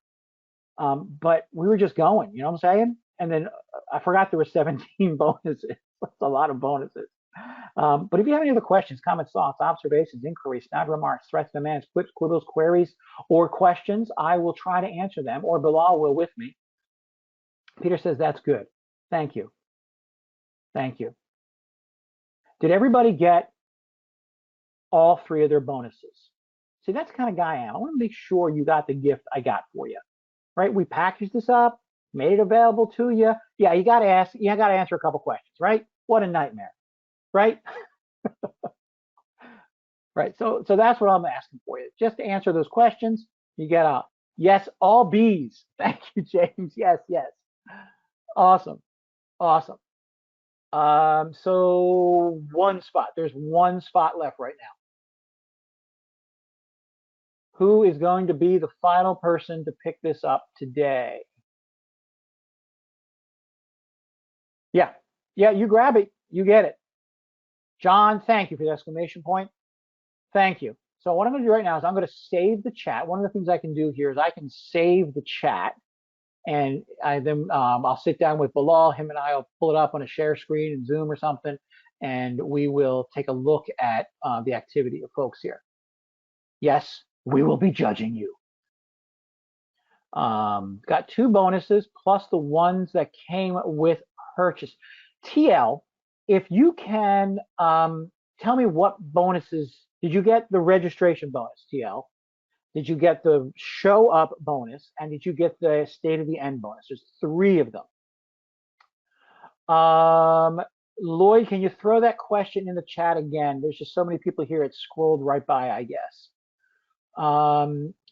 but we were just going. You know what I'm saying? And then I forgot there were 17 bonuses. That's a lot of bonuses. But if you have any other questions, comments, thoughts, observations, inquiries, snide remarks, threats, demands, quips, quibbles, queries, or questions, I will try to answer them, or Bilal will with me. Peter says, that's good. Thank you. Thank you. Did everybody get all 3 of their bonuses? See, that's the kind of guy I am. I want to make sure you got the gift I got for you, right? We packaged this up, made it available to you. Yeah, you got to answer a couple questions, right? What a nightmare, right? Right. So that's what I'm asking for you. Just to answer those questions, you get a yes, all B's. Thank you, James. Yes, yes. Awesome. Awesome. So one spot. There's one spot left right now. Who is going to be the final person to pick this up today? Yeah. Yeah, you grab it. You get it. John, thank you for the exclamation point. Thank you. So what I'm going to do right now is I'm going to save the chat. One of the things I can do here is I can save the chat, and then I'll sit down with Bilal. Him and I will pull it up on a share screen in Zoom or something, and we will take a look at the activity of folks here. Yes, we will be judging you. Got 2 bonuses plus the ones that came with purchase. TL, if you can tell me what bonuses did you get? The registration bonus, TL. Did you get the show up bonus, and did you get the state of the end bonus? There's 3 of them. Lloyd, can you throw that question in the chat again? There's just so many people here. It scrolled right by, I guess.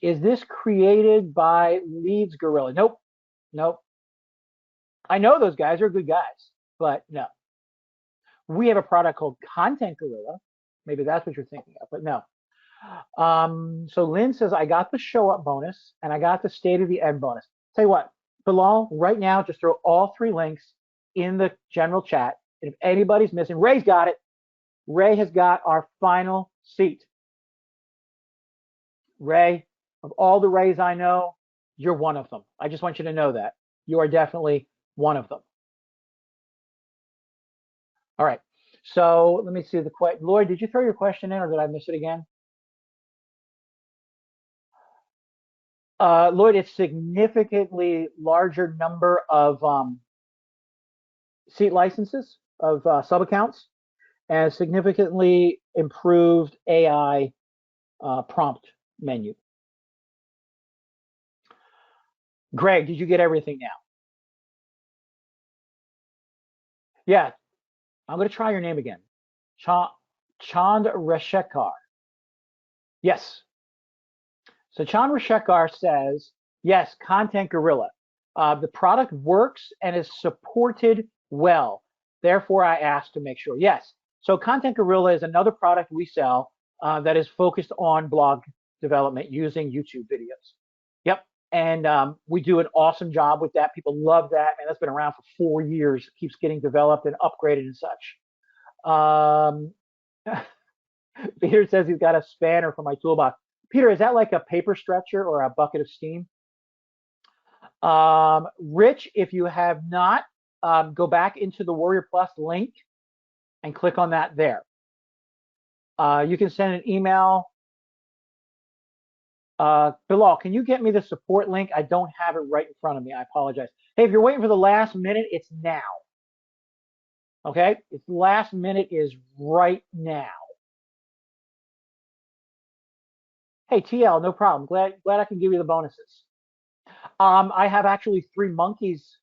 Is this created by Leeds Gorilla? Nope. Nope. I know those guys are good guys, but no. We have a product called Content Gorilla. Maybe that's what you're thinking of, but no. So Lynn says, I got the show up bonus and I got the state of the end bonus. Tell you what, Bilal, right now, just throw all 3 links in the general chat. And if anybody's missing, Ray's got it. Ray has got our final seat. Ray, of all the Rays I know, you're one of them. I just want you to know that. You are definitely one of them. All right. So let me see the question. Lloyd, did you throw your question in or did I miss it again? Lloyd, it's significantly larger number of seat licenses of sub accounts and significantly improved AI prompt menu. Greg, did you get everything now? Yeah, I'm going to try your name again. Chand Reshekar. Yes. So Chand Reshekar says, yes, Content Gorilla. The product works and is supported well. Therefore, I asked to make sure. Yes. So Content Gorilla is another product we sell that is focused on blog development using YouTube videos. Yep. And we do an awesome job with that. People love that. Man, that's been around for 4 years. It keeps getting developed and upgraded and such. Peter says he's got a spanner for my toolbox. Peter, is that like a paper stretcher or a bucket of steam? Rich, if you have not, go back into the Warrior Plus link and click on that there. You can send an email. Bilal, can you get me the support link? I don't have it right in front of me. I apologize. Hey, if you're waiting for the last minute, it's now. Okay? It's last minute is right now. Hey, TL, no problem. Glad I can give you the bonuses. I have actually 3 monkeys,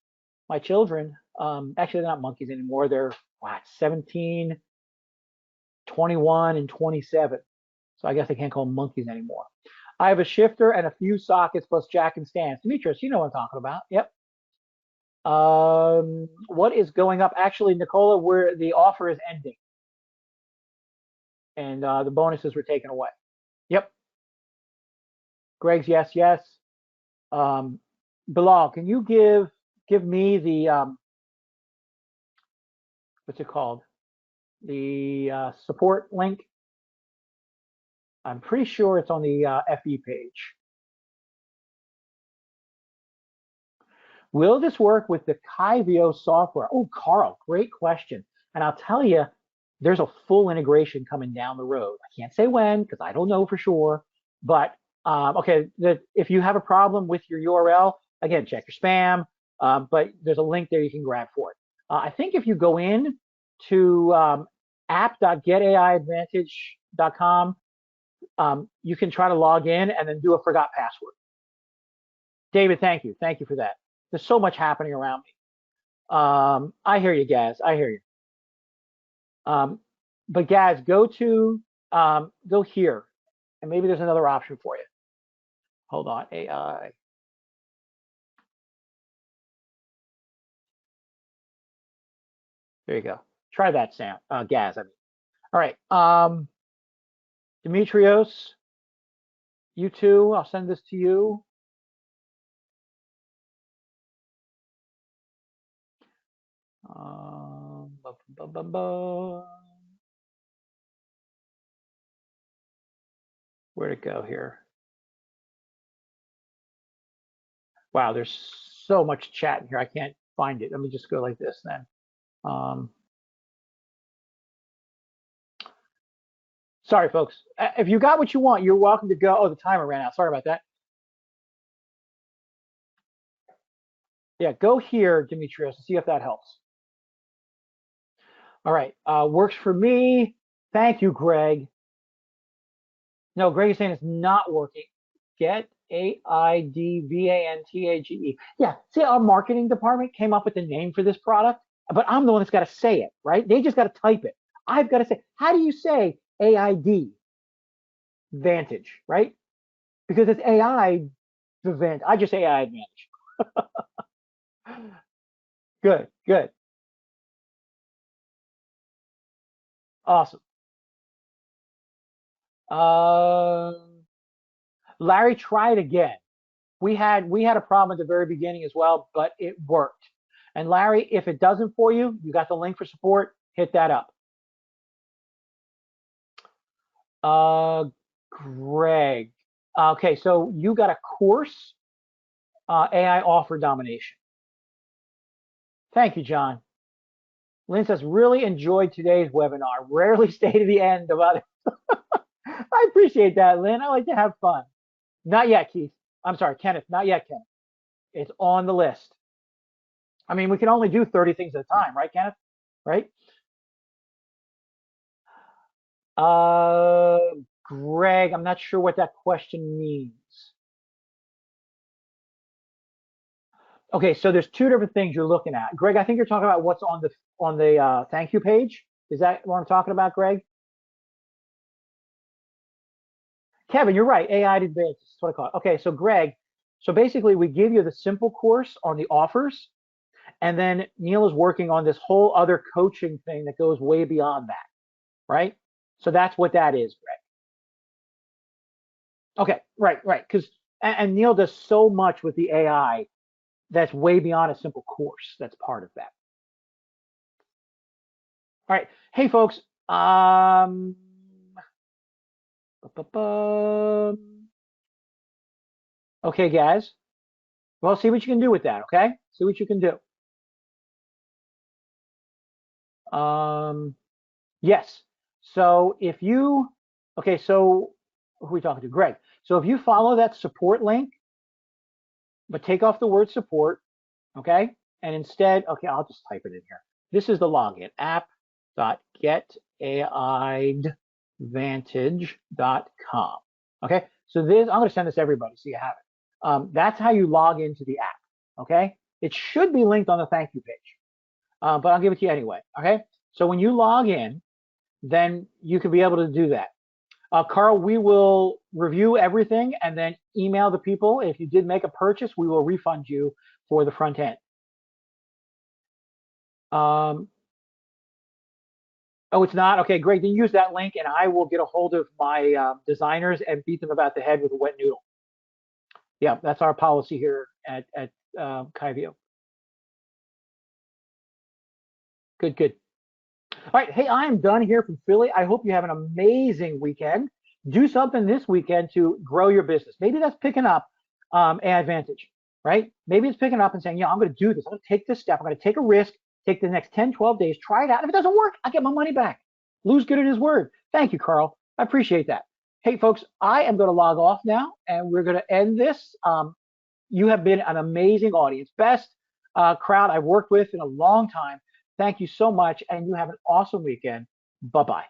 my children. Actually, they're not monkeys anymore. They're 17, 21, and 27. So I guess I can't call them monkeys anymore. I have a shifter and a few sockets plus jack and stands. Demetrius, you know what I'm talking about. Yep. What is going up? Actually, Nicola, where the offer is ending. And the bonuses were taken away. Yep. Greg's yes, yes. Bilal, can you give me the what's it called? The support link. I'm pretty sure it's on the FE page. Will this work with the Kyvio software? Oh, Carl, great question. And I'll tell you, there's a full integration coming down the road. I can't say when because I don't know for sure. But okay, if you have a problem with your URL, again, check your spam. But there's a link there you can grab for it. I think if you go in to app.getaiadvantage.com, you can try to log in and then do a forgot password. David, thank you. Thank you for that. There's so much happening around me. I hear you, Gaz. I hear you. But Gaz, go here, and maybe there's another option for you. Hold on, AI. There you go. Try that, Sam. Gaz. I mean. All right. Demetrios, you too. I'll send this to you. Where'd it go here? Wow, there's so much chat in here. I can't find it. Let me just go like this then. Sorry, folks. If you got what you want, you're welcome to go. Oh, the timer ran out. Sorry about that. Yeah, go here, Demetrios, and see if that helps. All right, works for me. Thank you, Greg. No, Greg is saying it's not working. Get AIDVANTAGE. Yeah, see, our marketing department came up with the name for this product, but I'm the one that's got to say it, right? They just got to type it. I've got to say, how do you say AID Vantage, right? Because it's AI Advantage. I just say AI Advantage. Good, good, awesome. Larry, try it again. We had a problem at the very beginning as well, but it worked. And Larry, if it doesn't for you, you got the link for support. Hit that up. Uh, Greg. Okay, so you got a course, AI offer domination. Thank you, John. Lynn says, really enjoyed today's webinar. Rarely stay to the end about it. I appreciate that, Lynn. I like to have fun. Not yet, Keith. I'm sorry, Kenneth. Not yet, Kenneth. It's on the list. I mean, we can only do 30 things at a time, right, Kenneth? Right? Uh, Greg, I'm not sure what that question means. Okay, so there's two different things you're looking at. Greg, I think you're talking about what's on the thank you page. Is that what I'm talking about, Greg? Kevin, you're right. AI Advantage. That's what I call it. Okay, so Greg, so basically we give you the simple course on the offers, and then Neil is working on this whole other coaching thing that goes way beyond that, right? So that's what that is, Greg. Okay, right, right. Because and Neil does so much with the AI that's way beyond a simple course. That's part of that. All right. Hey, folks. Okay, guys. Well, see what you can do with that. Okay, see what you can do. Yes. So if you, okay, so who are we talking to? Greg. So if you follow that support link, but take off the word support, okay, and instead, okay, I'll just type it in here. This is the login, app.getaidvantage.com. Okay, so this, I'm going to send this to everybody so you have it. That's how you log into the app. Okay, it should be linked on the thank you page, but I'll give it to you anyway. Okay, so when you log in, then you can be able to do that. Carl, we will review everything and then email the people. If you did make a purchase, we will refund you for the front end. Oh, it's not? Okay, great. Then use that link and I will get a hold of my designers and beat them about the head with a wet noodle. Yeah, that's our policy here at Kyvio. Good, good. All right, hey, I am done here from Philly. I hope you have an amazing weekend. Do something this weekend to grow your business. Maybe that's picking up Advantage, right? Maybe it's picking up and saying, yeah, I'm going to do this. I'm going to take this step. I'm going to take a risk, take the next 10, 12 days, try it out. And if it doesn't work, I get my money back. Lou's good at his word. Thank you, Carl. I appreciate that. Hey, folks, I am going to log off now, and we're going to end this. You have been an amazing audience. Best crowd I've worked with in a long time. Thank you so much, and you have an awesome weekend. Bye-bye.